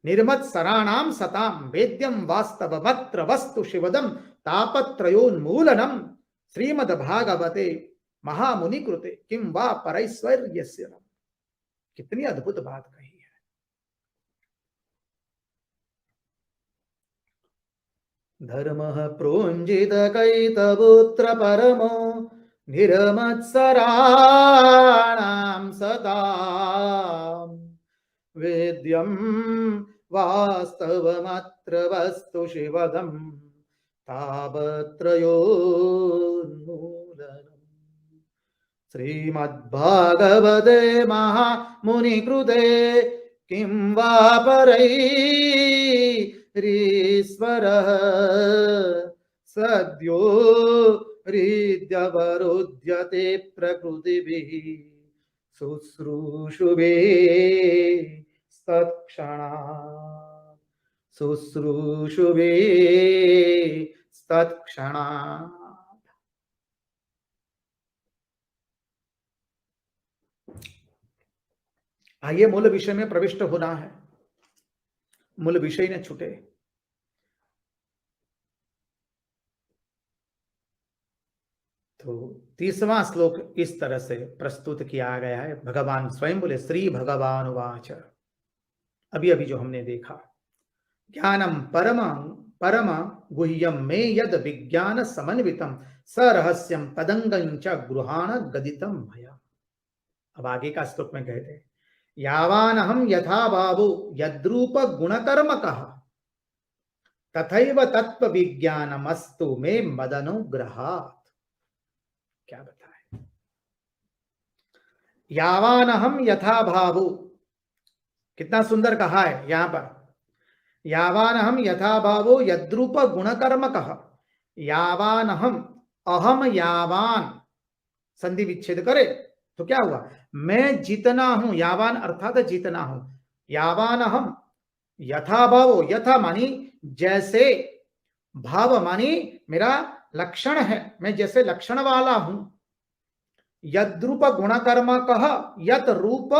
निर्मत्सराणाम सताम वेद्यम वास्तवमत्र वस्तु शिवदम तापत्रयोन्मूलनम श्रीमद् भागवते महामुनि कृते किम वा परैश्वर्यस्य। कितनी अद्भुत बात कही है। धर्म प्रोंजित कैतवोत्र परमो निर्मत्सराणां सताम् वेद्यं वास्तवमत्र वस्तु शिवदं तापत्रयोन्मूलनम् श्रीमद्भागवते महामुनिकृते किं वा परैरीश्वरः सद्यो हृद्यवरुध्यते प्रकृतिभिः शुश्रूषुभिः तत्क्षणात् शुश्रूषुभिः तत्क्षणात्। आइए मूल विषय में प्रविष्ट होना है, मूल विषय न छूटे। तो 30वां श्लोक इस तरह से प्रस्तुत किया गया है। भगवान स्वयं बोले, श्री भगवान वाच। अभी अभी जो हमने देखा, ज्ञानम परम परम गुह्यम में यद विज्ञान समन्वितम स रहस्यम तदंगं च गृहाण गदितम मया। अब आगे का श्लोक में कहते हैं, यावान हम यथा भावो यद्रूप गुणकर्म कहा तथैव तत्व विज्ञानमस्तु में मदनुग्रहात्। क्या बताए, यावानहम यथा भावो, कितना सुंदर कहा है यहां पर, यावानहम यथा भावो यद्रूप गुणकर्म कह, यावानहम, अहम यावान, संधि विच्छेद करे तो क्या हुआ, मैं जितना हूं, यावान अर्थात जितना हूं, यावान हम, यथा भावो, यथा मानी जैसे, भाव मानी मेरा लक्षण है, मैं जैसे लक्षण वाला हूं, यद्रूप गुण कर्म कह, यत रूप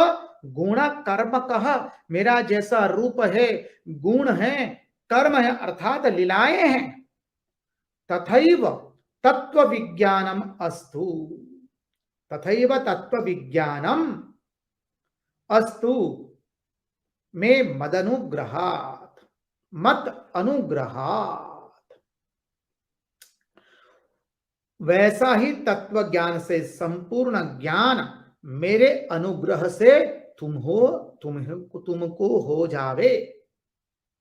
गुण कर्म कह, मेरा जैसा रूप है, गुण है, कर्म है अर्थात लीलाएं हैं, तथैव तत्व विज्ञानम अस्तु, तथैव तत्व विज्ञानम अस्तु में मदनुग्रहात, मत अनुग्रहात, वैसा ही तत्व ज्ञान से संपूर्ण ज्ञान मेरे अनुग्रह से तुमको हो जावे,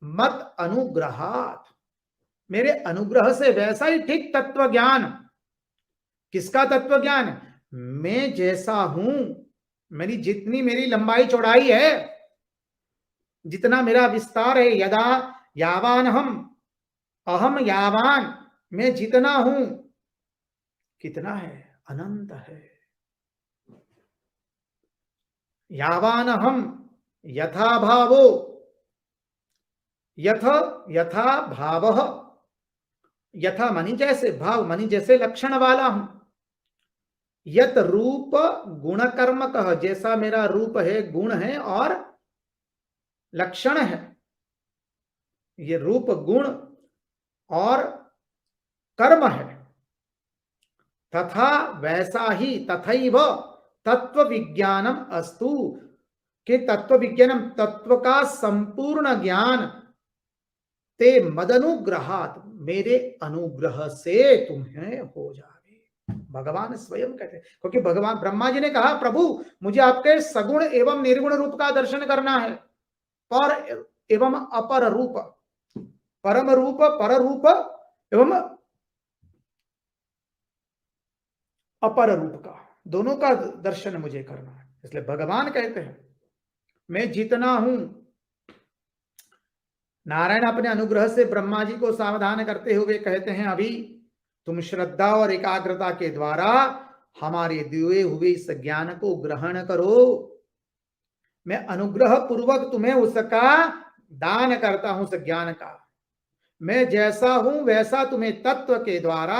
मत अनुग्रहात, मेरे अनुग्रह से वैसा ही ठीक तत्व ज्ञान, किसका तत्व ज्ञान, मैं जैसा हूं, मेरी जितनी मेरी लंबाई चौड़ाई है, जितना मेरा विस्तार है, यदा यावान हम, अहम यावान, मैं जितना हूं, कितना है, अनंत है, यावान हम यथा भावो, यथ यथा भाव, यथा मानी जैसे, भाव मानी जैसे लक्षण वाला हूं, यत रूप गुण कर्म कह, जैसा मेरा रूप है, गुण है और लक्षण है, ये रूप गुण और कर्म है, तथा वैसा ही, तथैव तत्व विज्ञानम अस्तु, के तत्व विज्ञानम, तत्व का संपूर्ण ज्ञान, ते मदनुग्रहात, मेरे अनुग्रह से तुम्हें हो जावे, भगवान स्वयं कहते हैं, क्योंकि भगवान ब्रह्मा जी ने कहा प्रभु मुझे आपके सगुण एवं निर्गुण रूप का दर्शन करना है, पर एवं अपर रूप, परम रूप, पर रूप एवं अपर रूप का, दोनों का दर्शन मुझे करना है, इसलिए भगवान कहते हैं मैं जितना हूं, नारायण अपने अनुग्रह से ब्रह्मा जी को सावधान करते हुए कहते हैं अभी तुम श्रद्धा और एकाग्रता के द्वारा हमारे दिए हुए इस ज्ञान को ग्रहण करो, मैं अनुग्रह पूर्वक तुम्हें उसका दान करता हूं, उस ज्ञान का, मैं जैसा हूं वैसा तुम्हें तत्व के द्वारा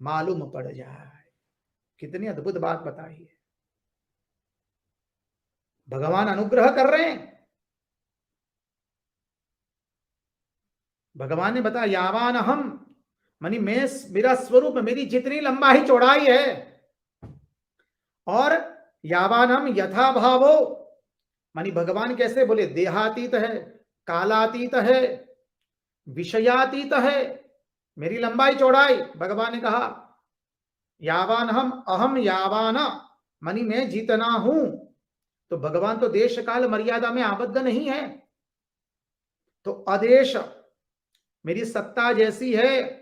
मालूम पड़ जाए, कितनी अद्भुत बात बताई है, भगवान अनुग्रह कर रहे हैं, भगवान ने बताया यावान हम मानी मैं, मेरा स्वरूप, मेरी जितनी लंबाई चौड़ाई है, और यावान हम यथा भावो मानी भगवान कैसे बोले, देहातीत है, कालातीत है, विषयातीत है, मेरी लंबाई चौड़ाई, भगवान ने कहा यावान हम, अहम यावान मानी मैं जितना हूं, तो भगवान तो देश काल मर्यादा में आबद्ध नहीं है, तो अदेश मेरी सत्ता जैसी है,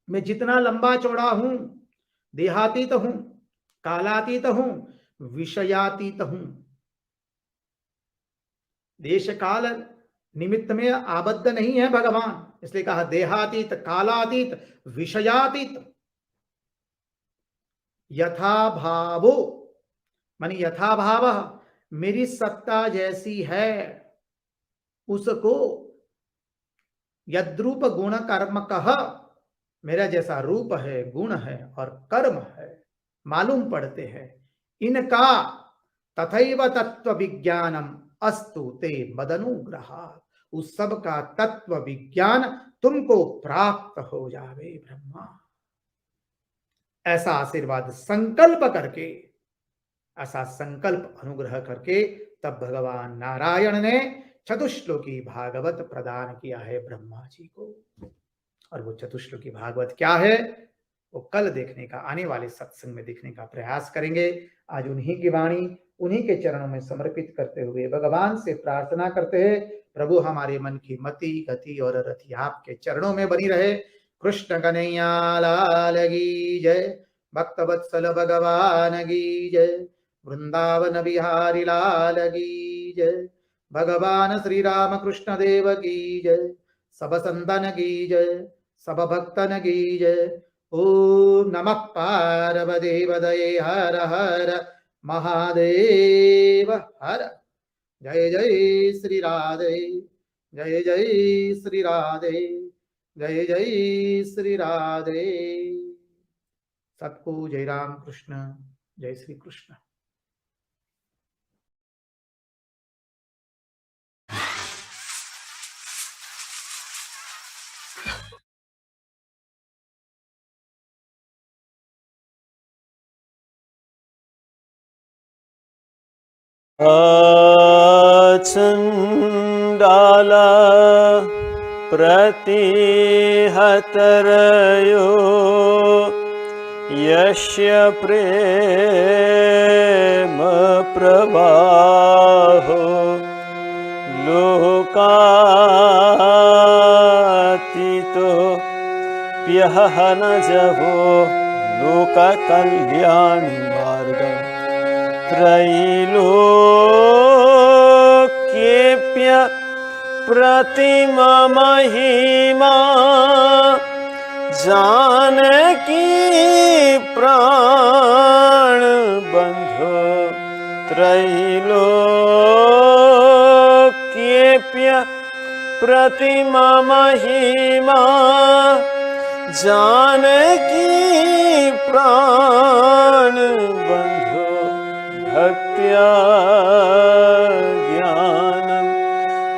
मैं जितना लंबा चौड़ा हूं, देहातीत हूं, कालातीत हूं, विषयातीत हूं, देश काल निमित्त में आबद्ध नहीं है भगवान, इसलिए कहा देहातीत, कालातीत, विषयातीत, यथा भावो मानी यथा भाव, मेरी सत्ता जैसी है उसको, यद्रूप गुण कर्म कह, मेरा जैसा रूप है, गुण है और कर्म है मालूम पड़ते हैं, इनका तथैव तत्व विज्ञानम अस्तु ते मदनुग्रहात्, उस सब का तत्व विज्ञान तुमको प्राप्त हो जावे ब्रह्मा, ऐसा आशीर्वाद संकल्प करके, ऐसा संकल्प अनुग्रह करके तब भगवान नारायण ने चतुश्लोकी भागवत प्रदान किया है ब्रह्मा जी को, और वो चतुश्लोकी भागवत क्या है वो कल देखने का, आने वाले सत्संग में देखने का प्रयास करेंगे। आज उन्हीं की वाणी उन्हीं के चरणों में समर्पित करते हुए भगवान से प्रार्थना करते हैं प्रभु हमारे मन की मति गति और रति आपके चरणों में बनी रहे। कृष्ण कन्हैया लाल की जय, भक्तवत्सल भगवान की जय, वृंदावन बिहारी लाल की जय। भगवान श्री राम कृष्ण देव की जय। सब संतन की जय, सब भक्तन की जय। ओम नमः पार्वती पतये हर हर महादेव हर। जय जय श्री राधे, जय जय श्री राधे, जय जय श्री राधे। सबको जय राम कृष्ण, जय श्री कृष्ण। चण्डाला प्रतिहतरयो यस्य प्रेम प्रवाहो लोकातीतो प्यहनजवो लोककल्याणी मार्गम् त्रैलोक्येऽप्य प्रतिममहिमा जानकी प्राणबन्धो त्रैलोक्येऽप्य प्रतिममहिमा जानकी प्राणबन्धो भक्त्या ज्ञानं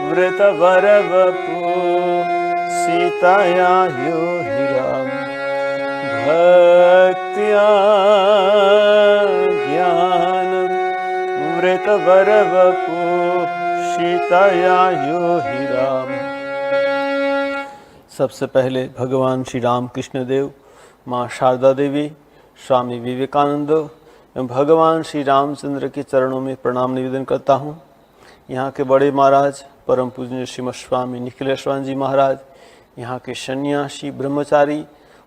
वृतवरवपु सीताया यो हि राम। भक्त्या ज्ञानं वृतवरवपु सीताया यो हि राम। सबसे पहले भगवान श्री राम कृष्ण देव, माँ शारदा देवी, स्वामी विवेकानंद एवं भगवान श्री रामचंद्र के चरणों में प्रणाम निवेदन करता हूँ। यहाँ के बड़े महाराज परम पूजनीय श्रीमद स्वामी निखिलेश्वर जी महाराज, यहाँ के सन्यासी ब्रह्मचारी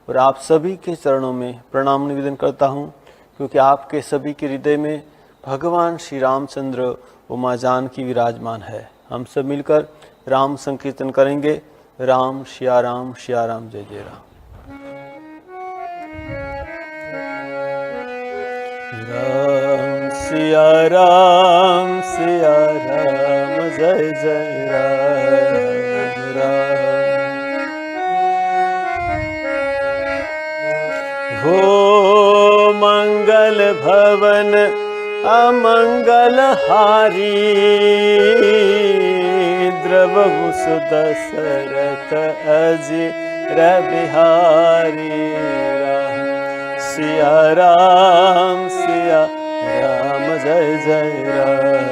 और आप सभी के चरणों में प्रणाम निवेदन करता हूँ, क्योंकि आपके सभी के हृदय में भगवान श्री रामचंद्र व माँ जानकी विराजमान है। हम सब मिलकर राम संकीर्तन करेंगे। राम श्या राम जय जय राम। राम सिया राम जय जय राम राम। हो मंगल भवन अमंगल हारी द्रवहु सुदशरथ अजिर बिहारी। सिया राम जय जय राम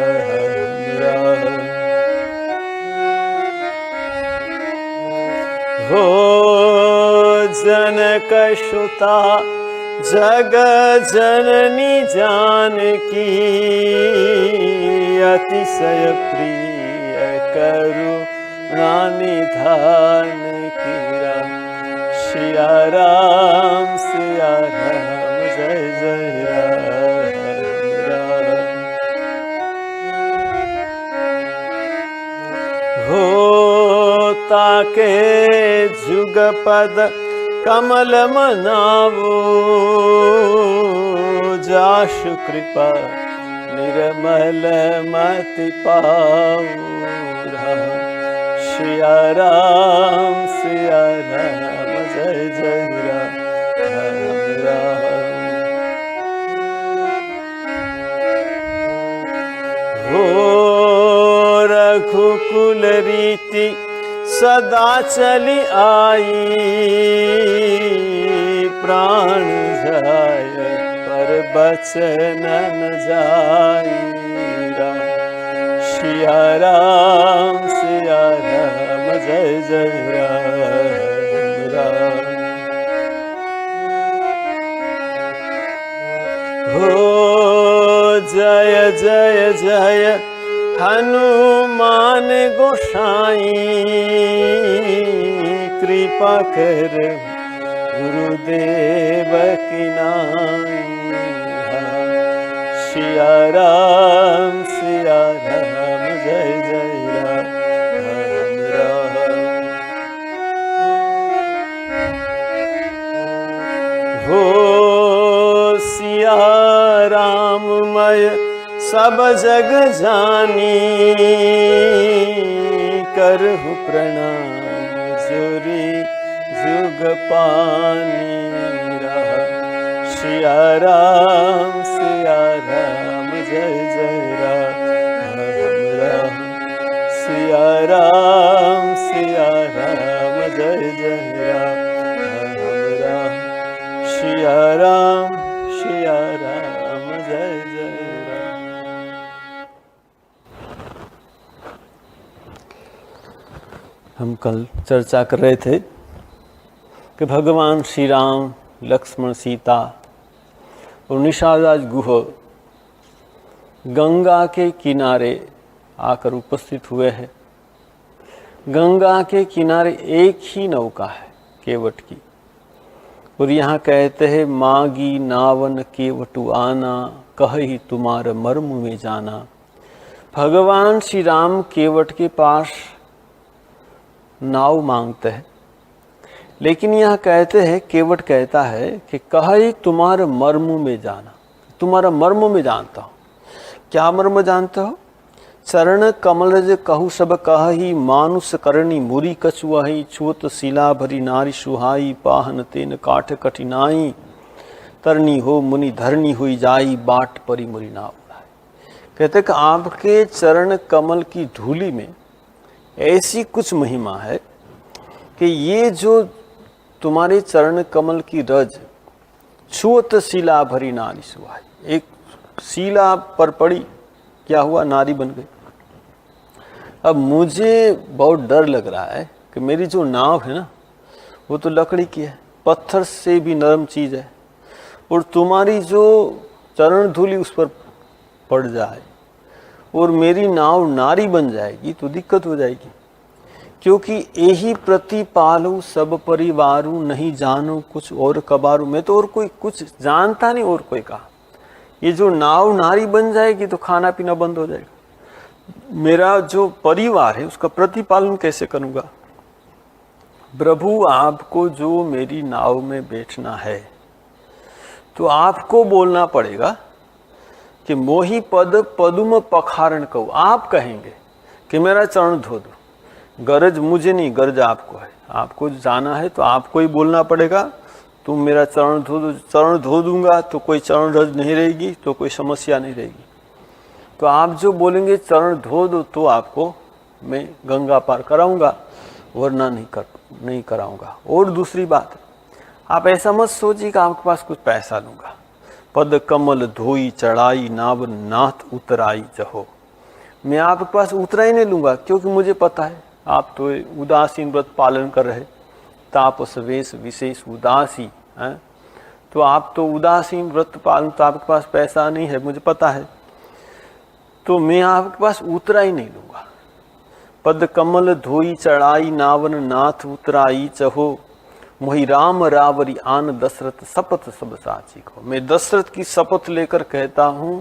राम। हो जनक सुता जग जननी जानकी अतिशय प्रिय करुणा निधान की। सिया राम जय जय राम राम। हो ताके जुगपद कमल मनावो जाशु कृपा निर्मल मति पाऊ। सिया राम जय जय राम राम। हो रघुकुल रीति सदा चली आई प्राण जाय पर बचन न जाई। सिया राम जय जय राम राम। हो जय जय जय हनुमान गोसाई कृपा कर गुरुदेव की नाई। सिया राम जय जय राम राम। हो सिया राम मैं सब जग जानी, करहु प्रणाम जोरी जुग पानी रहा। सिया राम जय जय राम राम। सिया राम जय जय राम राम। सिया राम जय जय राम। हम कल चर्चा कर रहे थे कि भगवान श्री राम, लक्ष्मण, सीता और निषादराज गुह गंगा के किनारे आकर उपस्थित हुए हैं। गंगा के किनारे एक ही नौका है केवट की, और यहाँ कहते हैं मागी नावन केवटु आना, कहि तुम्हारे मर्म में जाना। भगवान श्री राम केवट के पास नाव मांगते हैं, लेकिन यहाँ कहते हैं, केवट कहता है कि कहि तुम्हारे मर्म में जाना, तुम्हारा मर्म में जानता हूँ। क्या मर्म जानते हो? चरण कमल जे कहु सब कहि, मानुष करनी मुरी कछुआही, छुअत शिला भरी नारी सुहाई, पाहन तेन काठ कठिनाई, तरनी हो मुनि धरनी हुई जाई, बाट परी मुरी नाव उड़ाई। कहते कि आपके चरण कमल की धूली में ऐसी कुछ महिमा है कि ये जो तुम्हारे चरण कमल की रज, छुअत शिला भरी नारी सुहाई, एक शिला पर पड़ी, क्या हुआ? नारी बन गई। अब मुझे बहुत डर लग रहा है कि मेरी जो नाव है ना, वो तो लकड़ी की है, पत्थर से भी नरम चीज है, और तुम्हारी जो चरण धूली उस पर पड़ जाए और मेरी नाव नारी बन जाएगी तो दिक्कत हो जाएगी। क्योंकि यही प्रतिपालू सब परिवारू, नहीं जानो कुछ और कबारू। मैं तो और कोई कुछ जानता नहीं, और कोई कहा ये जो नाव नारी बन जाएगी तो खाना पीना बंद हो जाएगा, मेरा जो परिवार है उसका प्रतिपालन कैसे करूंगा? प्रभु आपको जो मेरी नाव में बैठना है तो आपको बोलना पड़ेगा कि मोही पद पदुम पखारण कहूँ। आप कहेंगे कि मेरा चरण धो दो। गरज मुझे नहीं, गरज आपको है। आपको जाना है तो आपको ही बोलना पड़ेगा, तुम मेरा चरण धो दो। चरण धो दूंगा तो कोई चरण रज नहीं रहेगी, तो कोई समस्या नहीं रहेगी। तो आप जो बोलेंगे चरण धो दो तो आपको मैं गंगा पार कराऊंगा, वरना नहीं कराऊंगा। और दूसरी बात, आप ऐसा मत सोचिए कि आपके पास कुछ पैसा लूंगा। पद कमल धोई चढ़ाई, नाव नाथ उतराई जहो। मैं आपके पास उतरा ही नहीं लूंगा, क्योंकि मुझे पता है आप तो उदासीन व्रत पालन कर रहे, तापस वेश विशेष उदासी है, तो आप तो उदासीन व्रत पालन, तो आपके पास पैसा नहीं है, मुझे पता है, तो मैं आपके पास उतरा ही नहीं लूंगा। पद कमल धोई चढ़ाई, नावन नाथ उतराई चहो, मोहि राम रावरी आन दशरथ शपथ सब साची को। मैं दशरथ की शपथ लेकर कहता हूं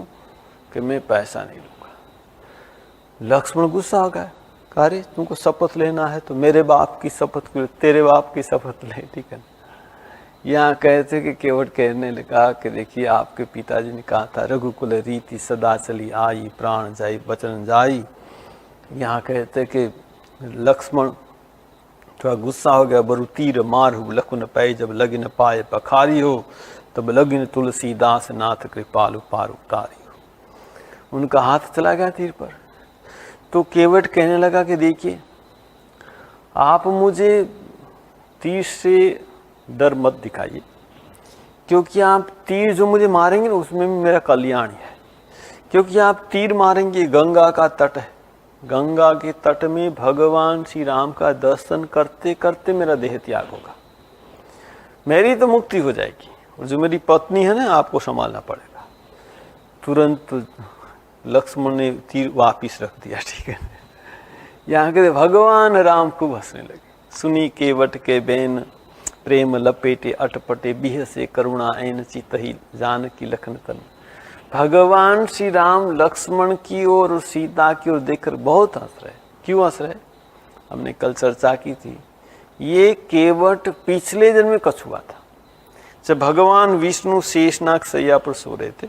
कि मैं पैसा नहीं लूंगा। लक्ष्मण गुस्सा हो गया, कहा रे तुमको शपथ लेना है तो मेरे बाप की शपथ क्यों, तेरे बाप की शपथ ले, ठीक है। यहाँ कहते कि केवट कहने लगा कि देखिए आपके पिताजी ने कहा था, रघुकुल रीति सदा चली आई, प्राण जाई बचन जाई। यहाँ कहते कि लक्ष्मण थोड़ा गुस्सा हो गया, बरु तीर मारहु लखुन पै, जब लगिन पाए पखारी हो, तब लगिन तुलसीदास नाथ कृपालु पार उतारी हो। उनका हाथ चला गया तीर पर। तो केवट कहने लगा कि देखिए आप मुझे तीर से डर मत दिखाइए, क्योंकि आप तीर जो मुझे मारेंगे ना उसमें भी मेरा कल्याण है। क्योंकि आप तीर मारेंगे, गंगा का तट है, गंगा के तट में भगवान श्री राम का दर्शन करते करते मेरा देह त्याग होगा, मेरी तो मुक्ति हो जाएगी, और जो मेरी पत्नी है ना आपको संभालना पड़ेगा। तुरंत लक्ष्मण ने तीर वापिस रख दिया, ठीक है। यहाँ के भगवान राम खूब हंसने लगे। सुनी केवट के बैन, प्रेम लपेटे अटपटे, बिह से करुणा ऐन चित ही जानकी लखन तन। भगवान श्री राम लक्ष्मण की ओर और सीता की ओर देखकर बहुत हंस रहे। क्यों हंस रहे? हमने कल चर्चा की थी, ये केवट पिछले जन्म में कछुआ था। जब भगवान विष्णु शेषनाग सैया पर सो रहे थे,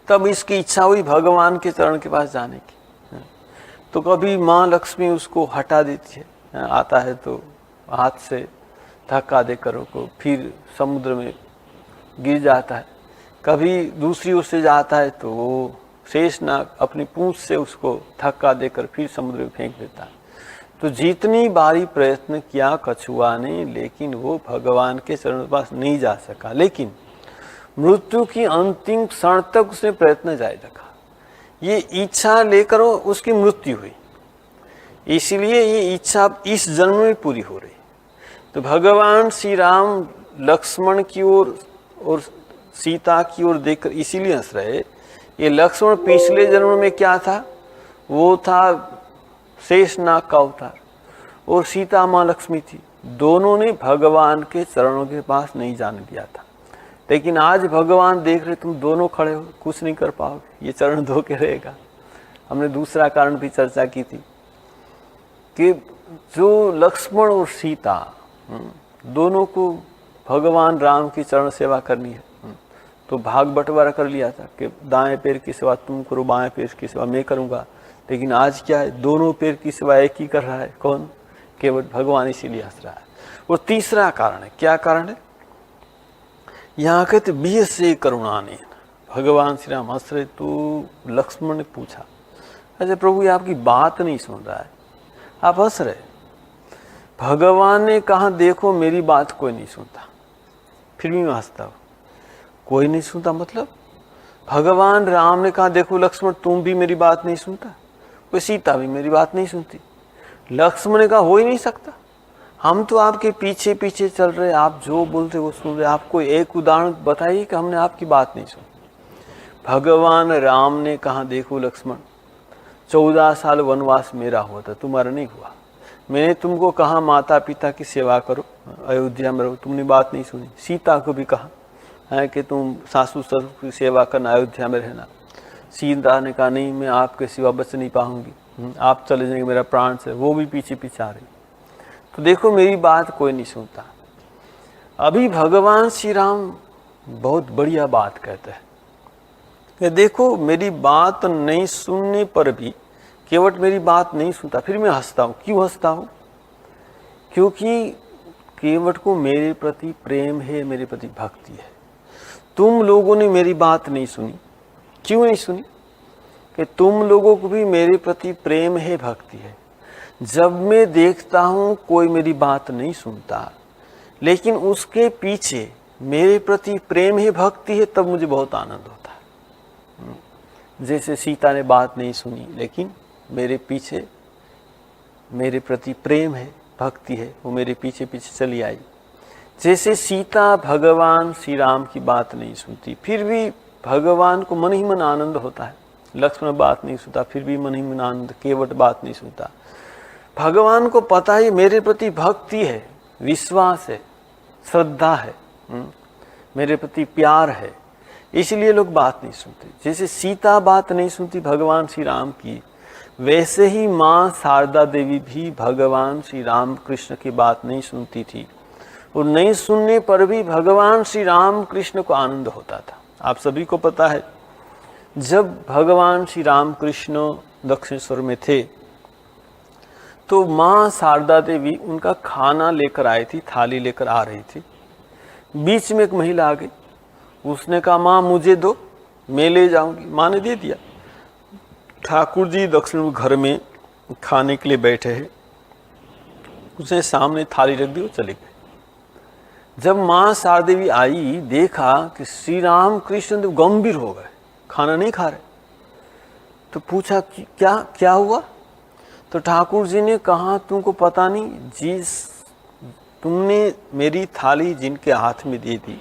तब इसकी इच्छा हुई भगवान के चरण के पास जाने की। तो कभी माँ लक्ष्मी उसको हटा देती है, आता है तो हाथ से धक्का देकर उसको फिर समुद्र में गिर जाता है। कभी दूसरी ओर से जाता है तो वो शेषनाग अपनी पूंछ से उसको धक्का देकर फिर समुद्र में फेंक देता है। तो जितनी बारी प्रयत्न किया कछुआ ने, लेकिन वो भगवान के चरण के पास नहीं जा सका। लेकिन मृत्यु की अंतिम क्षण तक उसने प्रयत्न जारी रखा। ये इच्छा लेकर उसकी मृत्यु हुई, इसलिए ये इच्छा इस जन्म में पूरी हो रही। तो भगवान श्री राम लक्ष्मण की ओर और सीता की ओर देखकर इसीलिए हंस रहे। ये लक्ष्मण पिछले जन्म में क्या था? वो था शेषनाग का अवतार, और सीता माँ लक्ष्मी थी। दोनों ने भगवान के चरणों के पास नहीं जाने दिया था। लेकिन आज भगवान देख रहे तुम दोनों खड़े हो, कुछ नहीं कर पाओगे, ये चरण धो के रहेगा। हमने दूसरा कारण भी चर्चा की थी कि जो लक्ष्मण और सीता दोनों को भगवान राम की चरण सेवा करनी है, तो भाग बंटवारा कर लिया था कि दाएं पैर की सेवा तुम करो, बाएं पैर की सेवा मैं करूंगा। लेकिन आज क्या है? दोनों पैर की सेवा एक ही कर रहा है। कौन? केवल भगवान, इसीलिए हंस रहा है। और तीसरा कारण है, क्या कारण है? यहाँ कहते बिह से करुणाने, भगवान श्री राम हंस रहे तो लक्ष्मण ने पूछा, अच्छा प्रभु ये आपकी बात नहीं सुन रहा है, आप हंस रहे। भगवान ने कहा देखो मेरी बात कोई नहीं सुनता, फिर भी मैं हंसता हूं। कोई नहीं सुनता मतलब? भगवान राम ने कहा देखो लक्ष्मण तुम भी मेरी बात नहीं सुनता, कोई सीता भी मेरी बात नहीं सुनती। लक्ष्मण ने कहा हो ही नहीं सकता, हम तो आपके पीछे पीछे चल रहे, आप जो बोलते वो सुन रहे, आपको एक उदाहरण बताइए कि हमने आपकी बात नहीं सुनी। भगवान राम ने कहा देखो लक्ष्मण 14 साल वनवास मेरा हुआ था, तुम्हारा नहीं हुआ। मैंने तुमको कहा माता पिता की सेवा करो, अयोध्या में रहो, तुमने बात नहीं सुनी। सीता को भी कहा है कि तुम सासू ससुर की सेवा करना, अयोध्या में रहना। सीता ने कहा नहीं मैं आपके सिवा बच नहीं पाऊंगी, आप चले जाएंगे मेरा प्राण से। वो भी पीछे पीछे आ रही। तो देखो मेरी बात कोई नहीं सुनता। अभी भगवान श्री राम बहुत बढ़िया बात कहते हैं कि देखो मेरी बात नहीं सुनने पर भी केवट मेरी बात नहीं सुनता, फिर मैं हंसता हूँ। क्यों हंसता हूँ? क्योंकि केवट को मेरे प्रति प्रेम है, मेरे प्रति भक्ति है। तुम लोगों ने मेरी बात नहीं सुनी। क्यों नहीं सुनी? कि तुम लोगों को भी मेरे प्रति प्रेम है, भक्ति है। जब मैं देखता हूँ कोई मेरी बात नहीं सुनता, लेकिन उसके पीछे मेरे प्रति प्रेम है, भक्ति है, तब मुझे बहुत आनंद होता है। जैसे सीता ने बात नहीं सुनी, लेकिन मेरे पीछे मेरे प्रति प्रेम है, भक्ति है, वो मेरे पीछे पीछे चली आई। जैसे सीता भगवान श्री राम की बात नहीं सुनती, फिर भी भगवान को मन ही मन आनंद होता है। लक्ष्मण बात नहीं सुनता, फिर भी मन ही मन आनंद। केवट बात नहीं सुनता। भगवान को पता है मेरे प्रति भक्ति है, विश्वास है, श्रद्धा है, मेरे प्रति प्यार है, इसलिए लोग बात नहीं सुनते। जैसे सीता बात नहीं सुनती भगवान श्री राम की, वैसे ही माँ शारदा देवी भी भगवान श्री राम कृष्ण की बात नहीं सुनती थी। और नहीं सुनने पर भी भगवान श्री राम कृष्ण को आनंद होता था। आप सभी को पता है जब भगवान श्री राम कृष्ण दक्षिणेश्वर में थे तो माँ शारदा देवी उनका खाना लेकर आई थी, थाली लेकर आ रही थी। बीच में एक महिला आ गई, उसने कहा माँ मुझे दो, मैं ले जाऊंगी। माँ ने दे दिया। ठाकुर जी दक्षिण घर में खाने के लिए बैठे हैं, उसने सामने थाली रख दी, वो चले गए। जब माँ शारदा देवी आई, देखा कि श्री राम कृष्ण तो गंभीर हो गए, खाना नहीं खा रहे। तो पूछा क्या क्या हुआ? तो ठाकुर जी ने कहा तुमको पता नहीं, जिस तुमने मेरी थाली जिनके हाथ में दे दी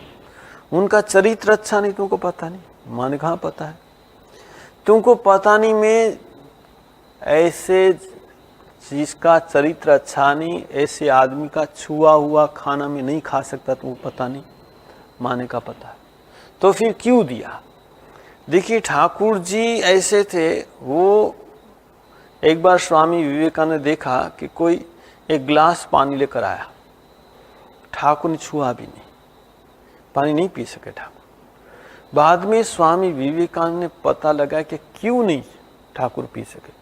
उनका चरित्र अच्छा नहीं, तुमको पता नहीं? माँ ने कहा पता है। तुमको पता नहीं मैं ऐसे जिसका चरित्र अच्छा नहीं, ऐसे आदमी का छुआ हुआ खाना में नहीं खा सकता, तुमको पता नहीं? माँ ने कहा पता है। तो फिर क्यों दिया? देखिए ठाकुर जी ऐसे थे, वो एक बार स्वामी विवेकानंद ने देखा कि कोई एक गिलास पानी लेकर आया, ठाकुर ने छुआ भी नहीं, पानी नहीं पी सके ठाकुर। बाद में स्वामी विवेकानंद ने पता लगा कि क्यों नहीं ठाकुर पी सके,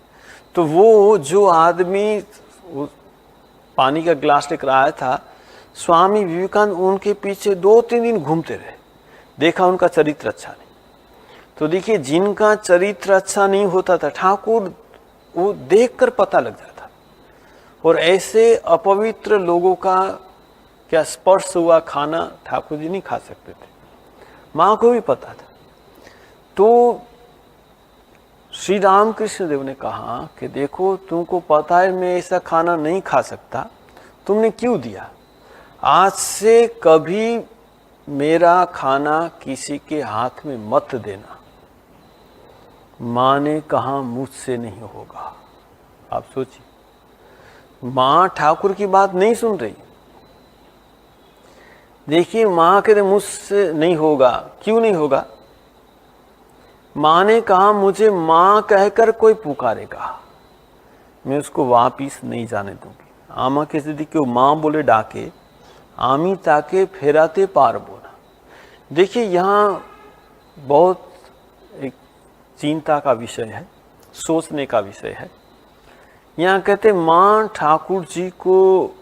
तो वो जो आदमी पानी का गिलास लेकर आया था, स्वामी विवेकानंद उनके पीछे 2-3 दिन घूमते रहे, देखा उनका चरित्र अच्छा नहीं। तो देखिए जिनका चरित्र अच्छा नहीं होता था, ठाकुर वो देखकर पता लग जाता। और ऐसे अपवित्र लोगों का क्या स्पर्श हुआ खाना ठाकुर जी नहीं खा सकते थे, माँ को भी पता था। तो श्री रामकृष्ण देव ने कहा कि देखो तुमको पता है मैं ऐसा खाना नहीं खा सकता, तुमने क्यों दिया? आज से कभी मेरा खाना किसी के हाथ में मत देना। माँ ने कहा मुझसे नहीं होगा। आप सोचिए, माँ ठाकुर की बात नहीं सुन रही। देखिए माँ कहते मुझसे नहीं होगा, क्यों नहीं होगा? माँ ने कहा मुझे माँ कहकर कोई पुकारेगा, मैं उसको वापिस नहीं जाने दूंगी। आमा के जिद क्यों माँ बोले डाके, आमी ताके फेराते पार बोना। देखिए यहाँ बहुत एक चिंता का विषय है, सोचने का विषय है। यहाँ कहते माँ ठाकुर जी को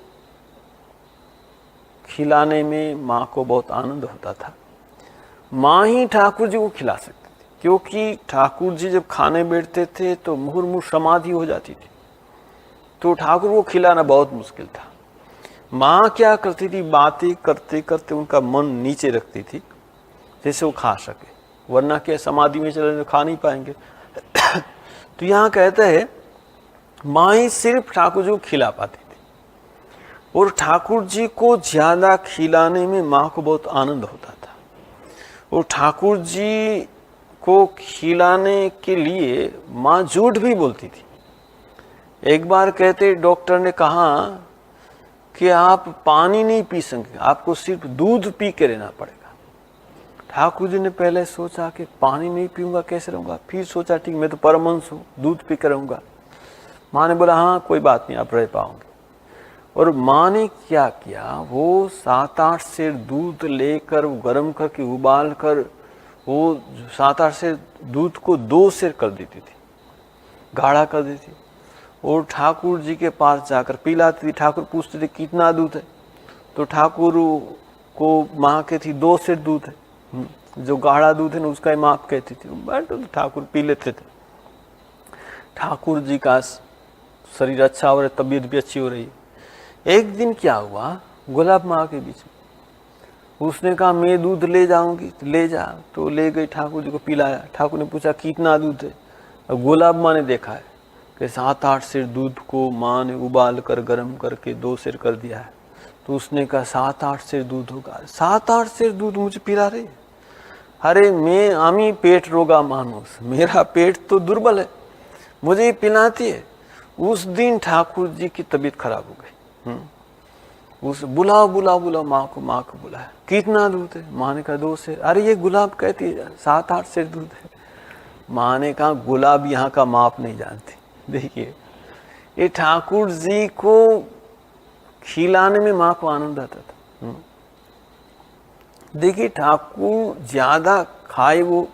खिलाने में माँ को बहुत आनंद होता था, माँ ही ठाकुर जी को खिला सकती थी, क्योंकि ठाकुर जी जब खाने बैठते थे तो मुहुर्मुहु समाधि हो जाती थी, तो ठाकुर को खिलाना बहुत मुश्किल था। माँ क्या करती थी, बातें करते करते उनका मन नीचे रखती थी जैसे वो खा सके, वरना क्या समाधि में चले तो खा नहीं पाएंगे। तो यहाँ कहते हैं माँ ही सिर्फ ठाकुर जी को खिला पाती थी, और ठाकुर जी को ज्यादा खिलाने में माँ को बहुत आनंद होता था। और ठाकुर जी को खिलाने के लिए माँ झूठ भी बोलती थी। एक बार कहते डॉक्टर ने कहा कि आप पानी नहीं पी सकेंगे, आपको सिर्फ दूध पी के रहना पड़ेगा। ठाकुर जी ने पहले सोचा कि पानी नहीं पीऊंगा कैसे रहूंगा, फिर सोचा ठीक मैं तो परमहंस हूँ, दूध पी कर रहूंगा। माँ ने बोला हाँ कोई बात नहीं, आप रह पाओगे। और माँ ने क्या किया, वो 7-8 सेर दूध लेकर गर्म करके उबाल कर वो 7-8 सेर दूध को 2 सेर कर देती थी, गाढ़ा कर देती, और ठाकुर जी के पास जाकर पिलाती थी। ठाकुर पूछते थे कितना दूध है, तो ठाकुर को माँ कहती 2 सेर दूध है, जो गाढ़ा दूध है ना उसका ही माप कहती थी, बट तो ठाकुर पी लेते थे। ठाकुर जी का शरीर अच्छा हो रहा है, तबीयत भी अच्छी हो रही है। एक दिन क्या हुआ, गुलाब माँ के बीच में उसने कहा मैं दूध ले जाऊंगी, तो ले जा, तो ले गई, ठाकुर जी को पिलाया। ठाकुर ने पूछा कितना दूध है, और गुलाब माँ ने देखा है कि 7-8 सेर दूध को माँ ने उबाल कर गर्म करके 2 सेर कर दिया है। तो उसने कहा 7-8 सेर दूध होगा, 7-8 सेर दूध मुझे पिला रही है? अरे मैं आमी पेट रोगा मानुस, मेरा पेट तो दुर्बल है, मुझे पिलाती है। उस दिन ठाकुर जी की तबीयत खराब हो गई। उस बुलाओ बुलाओ बुलाओ माँ को बुलाया, कितना दूध है? माँ ने कहा 2 सेर। अरे ये गुलाब कहती है 7-8 सेर दूध है। माँ ने कहा गुलाब यहाँ का माप नहीं जानती। देखिए ये ठाकुर जी को खिलाने में माँ को आनंद आता था। देखिए ठाकुर ज्यादा खाए वो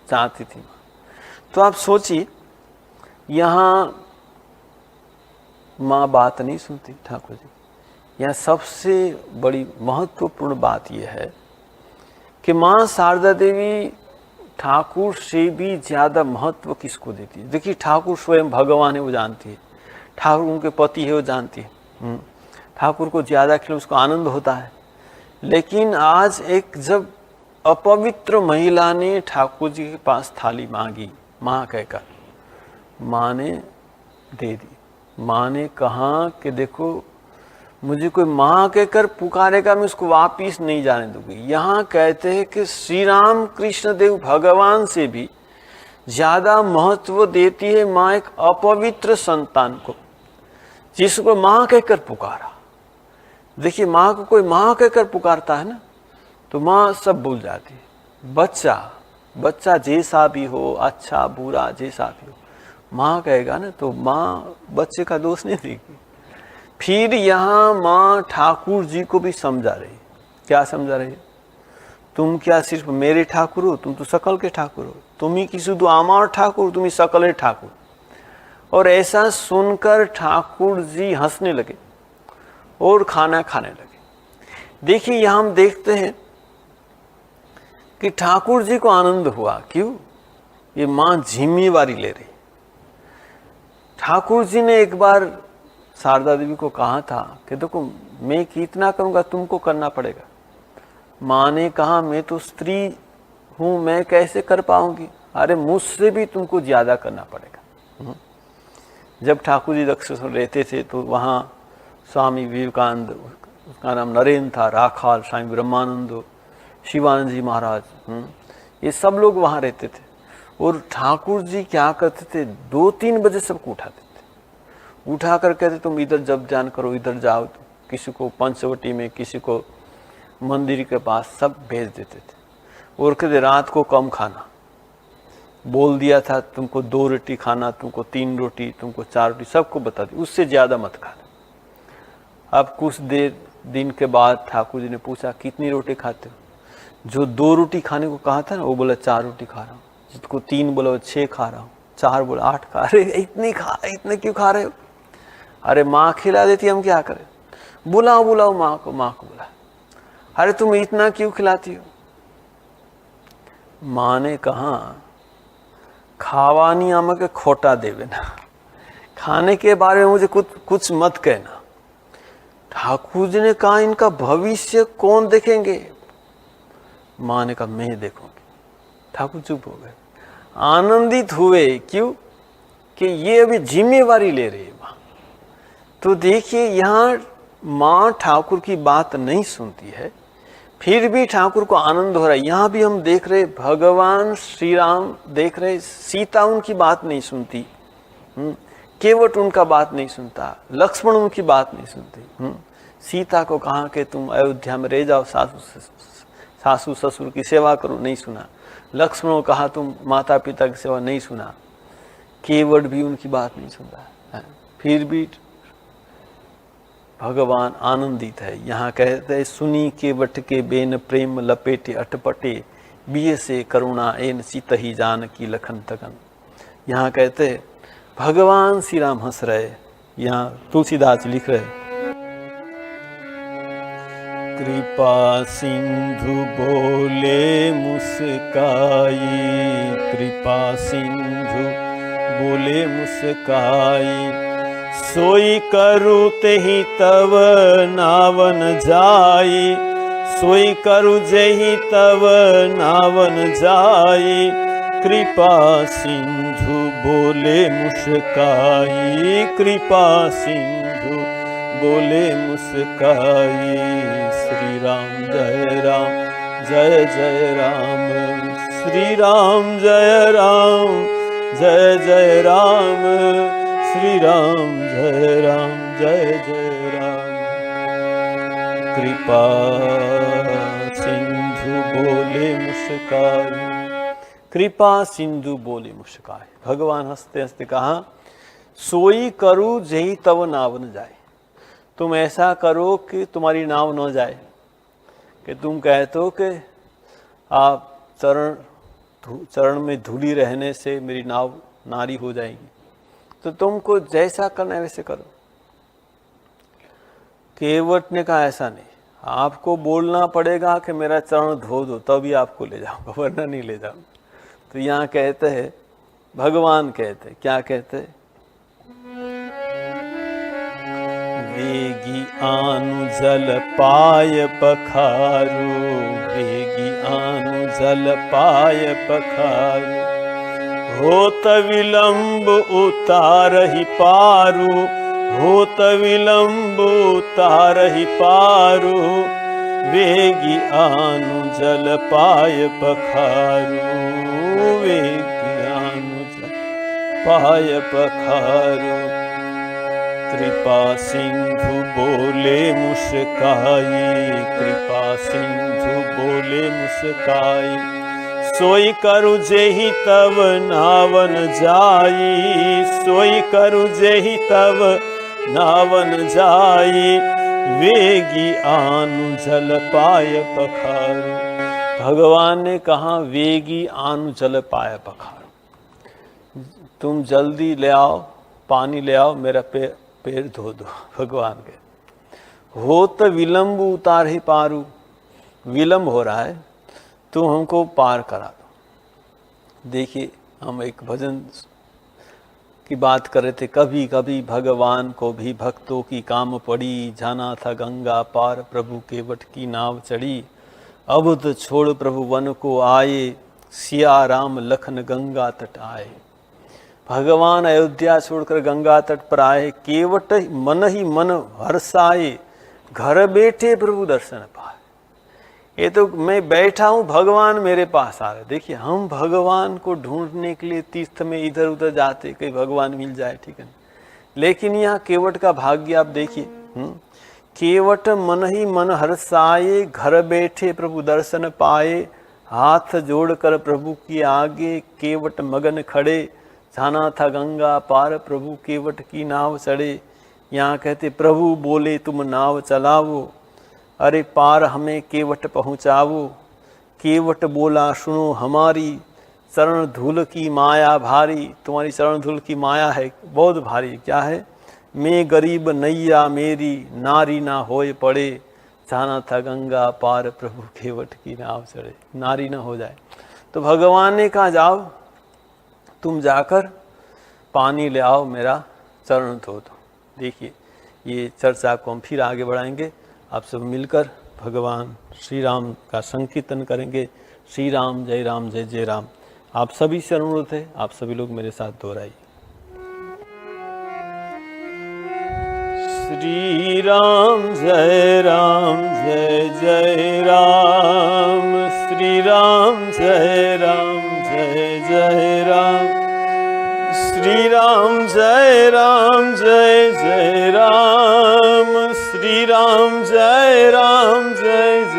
चाहती थी। तो आप सोचिए यहाँ माँ बात नहीं सुनती ठाकुर जी। यहाँ सबसे बड़ी महत्वपूर्ण बात यह है कि माँ शारदा देवी ठाकुर से भी ज्यादा महत्व किसको देती है? देखिए ठाकुर स्वयं भगवान है, वो जानती है, ठाकुर उनके पति है, वो जानती है। ठाकुर को ज्यादा खिलाने उसको आनंद होता है। लेकिन आज एक जब अपवित्र महिला ने ठाकुर जी के पास थाली मांगी, माँ कहकर, माँ ने दे दी। माँ ने कहा कि देखो मुझे कोई माँ कहकर पुकारेगा मैं उसको वापिस नहीं जाने दूंगी। यहाँ कहते हैं कि श्री राम कृष्ण देव भगवान से भी ज्यादा महत्व देती है माँ एक अपवित्र संतान को, जिसको माँ कहकर पुकारा। देखिए माँ को कोई माँ कहकर पुकारता है ना, तो माँ सब भूल जाती है। बच्चा बच्चा जैसा भी हो, अच्छा बुरा जैसा भी हो, माँ कहेगा ना, तो माँ बच्चे का दोष नहीं देगी। फिर यहाँ माँ ठाकुर जी को भी समझा रही। क्या समझा रही? तुम क्या सिर्फ मेरे ठाकुर हो, तुम तो सकल के ठाकुर हो, तुम ही की शुद्ध आमार ठाकुर, तुम ही सकल ठाकुर। और ऐसा सुनकर ठाकुर जी हंसने लगे और खाना खाने लगे। देखिए यहाँ हम देखते हैं कि ठाकुर जी को आनंद हुआ। क्यों? ये माँ जिम्मेवारी ले रही। ठाकुर जी ने एक बार शारदा देवी को कहा था कि देखो मैं कितना करूंगा, तुमको करना पड़ेगा। माँ ने कहा मैं तो स्त्री हूं, मैं कैसे कर पाऊंगी? अरे मुझसे भी तुमको ज्यादा करना पड़ेगा। जब ठाकुर जी दक्षिणेश्वर रहते थे तो वहाँ स्वामी विवेकानंद, उसका नाम नरेंद्र था, राखाल, स्वामी ब्रह्मानंद, शिवानंद जी महाराज, ये सब लोग वहाँ रहते थे। और ठाकुर जी क्या करते थे, 2-3 बजे सबको उठाते थे। उठा कर कहते तुम इधर जब ध्यान करो, इधर जाओ। किसी को पंचवटी में, किसी को मंदिर के पास, सब भेज देते थे। और कहते रात को कम खाना, बोल दिया था तुमको 2 रोटी खाना, तुमको 3 रोटी, तुमको 4 रोटी, सबको बता दी, उससे ज्यादा मत खाना। अब कुछ देर दिन के बाद ठाकुर जी ने पूछा कितनी रोटी खाते हो? जो 2 रोटी खाने को कहा था ना, वो बोला 4 रोटी खा रहा हूँ। जिसको 3 बोला 6 खा रहा हूँ, 4 बोला 8 खा। अरे इतने क्यों खा रहे हो? अरे माँ खिला देती, हम क्या करें? बुलाओ माँ को बुला। अरे तुम इतना क्यों खिलाती हो? माँ ने कहा खावानी आमके खोटा देवे ना, खाने के बारे में मुझे कुछ मत कहना। ठाकुर जी ने कहा इनका भविष्य कौन देखेंगे? माँ ने कहा मैं देखूंगी। ठाकुर चुप हो गए, आनंदित हुए। क्यों? कि ये अभी जिम्मेवारी ले रही है माँ। तो देखिए यहाँ माँ ठाकुर की बात नहीं सुनती है, फिर भी ठाकुर को आनंद हो रहा है। यहाँ भी हम देख रहे भगवान श्री राम देख रहे, सीता उनकी बात नहीं सुनती, केवट उनका बात नहीं सुनता, लक्ष्मण उनकी बात नहीं सुनती। सीता को कहा कि तुम अयोध्या में रह जाओ, सासू ससुर की सेवा करो, नहीं सुना। लक्ष्मण को कहा तुम माता पिता की सेवा, नहीं सुना। केवट भी उनकी बात नहीं सुन रहा है, फिर भी भगवान आनंदित है। यहाँ कहते हैं सुनी केवट के बेन प्रेम लपेटे अटपटे, बिये से करुणा एन सीत ही जान की लखन तगन। यहाँ कहते हैं भगवान श्री राम हंस रहे। यहाँ तुलसीदास लिख रहे कृपा सिंधु बोले मुस्काई, कृपा सिंधु बोले मुस्काई, सोई करू तेहि तव नावन जाई, सोई करू जेहि तव नावन जाई, कृपा सिंधु बोले मुस्काई, कृपा सिंधु बोले मुस्काई। श्री राम जय राम जय जय राम, श्री राम जय राम जय जय राम, श्री राम जय राम। कृपा सिंधु बोले मुस्काई, कृपा सिंधु बोले मुस्काई। भगवान हंसते हंसते कहा सोई करू जेहि तव नाव न जाए। तुम ऐसा करो कि तुम्हारी नाव न जाए, कि तुम कहते हो कि आप चरण में धूली रहने से मेरी नाव नारी हो जाएगी, तो तुमको जैसा करना है वैसे करो। केवट ने कहा ऐसा नहीं, आपको बोलना पड़ेगा कि मेरा चरण धो दो, तभी आपको ले जाऊंगा, वरना नहीं ले जाऊंगा। तो यहाँ कहते हैं, भगवान कहते हैं, क्या कहते हैं? वेगी आनु जल पाय पखारू, वेगी आनु जल पाय पखारू, होत विलंब उतारहि पारू, होत विलंब उतारहि पारू, वेगी आनु जल पाय पखारू, वेगी आनु जल पाय पखारू। कृपा सिंधु बोले मुस्काई, कृपा सिंधु बोले मुस्काई, सोई करु जेहि तब नावन जाई, सोई करु जेहि तब नावन जाई, वेगी आनु जल पाय पखारु। भगवान ने कहा वेगी आनु जल पाय पखारु, तुम जल्दी ले आओ, पानी ले आओ, मेरा पैर धो दो। भगवान के हो तो विलंब उतार ही पारू, विलंब हो रहा है, तुम हमको पार करा दो। देखिए, हम एक भजन की बात कर रहे थे, कभी कभी भगवान को भी भक्तों की काम पड़ी, जाना था गंगा पार प्रभु के वट की नाव चढ़ी, अब तो छोड़ प्रभु वन को आए, सिया राम लखन गंगा तट आए। भगवान अयोध्या छोड़कर गंगा तट पर आए, केवट मन ही मन हर्षाए, घर बैठे प्रभु दर्शन पाए। ये तो मैं बैठा हूँ, भगवान मेरे पास आ रहे। देखिए, हम भगवान को ढूंढने के लिए तीर्थ में इधर उधर जाते, कहीं भगवान मिल जाए, ठीक है, लेकिन यहाँ केवट का भाग्य आप देखिए। केवट मन ही मन हर्षाए, घर बैठे प्रभु दर्शन पाए, हाथ जोड़कर प्रभु की आगे केवट मगन खड़े, जाना था गंगा पार प्रभु केवट की नाव चढ़े। यहाँ कहते प्रभु बोले तुम नाव चलावो, अरे पार हमें केवट पहुँचावो। केवट बोला सुनो हमारी, चरण धूल की माया भारी। तुम्हारी चरण धूल की माया है बहुत भारी। क्या है? मैं गरीब नैया मेरी, नारी ना होए पड़े, जाना था गंगा पार प्रभु केवट की नाव चढ़े। नारी ना हो जाए तो भगवान ने कहा जाओ तुम जाकर पानी ले आओ, मेरा चरण धो दो। देखिए, ये चर्चा को हम फिर आगे बढ़ाएंगे। आप सब मिलकर भगवान श्री राम का संकीर्तन करेंगे। श्री राम जय राम जय जय राम। आप सभी से अनुरोध है, आप सभी लोग मेरे साथ दोहराइए। श्री राम जय जय राम, श्री राम जय जय राम, श्री राम जय जय राम, श्री राम जय जय राम, श्री राम जय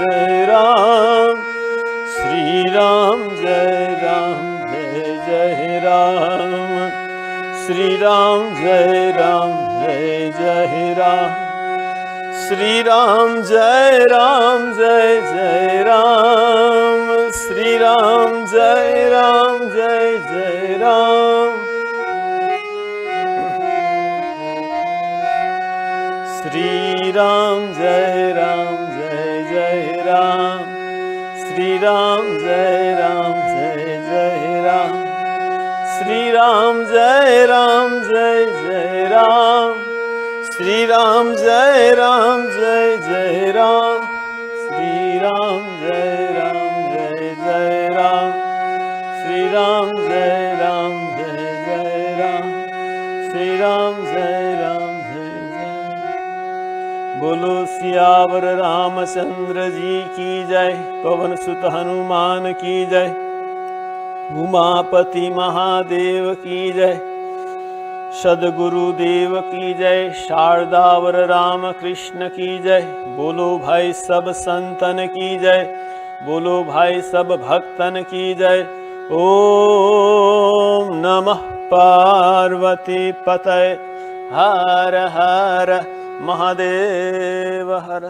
जय राम, श्री राम जय जय राम, श्री राम जय जय राम, श्री राम जय जय राम, श्री राम जय जय राम, श्री राम जय जय राम, श्री राम जय जय राम, श्री राम जय जय राम, श्री राम जय जय राम, श्री राम जय जय राम, श्री राम जय बोलो सियावर रामचंद्र जी की जय, पवन सुत हनुमान की जय, उमापति महादेव की जय, सद्गुरुदेव की जय, शारदावर राम कृष्ण की जय। बोलो भाई सब संतन की जय, बोलो भाई सब भक्तन की जय। ओम नमः पार्वती पतये हर हर महादेव हर।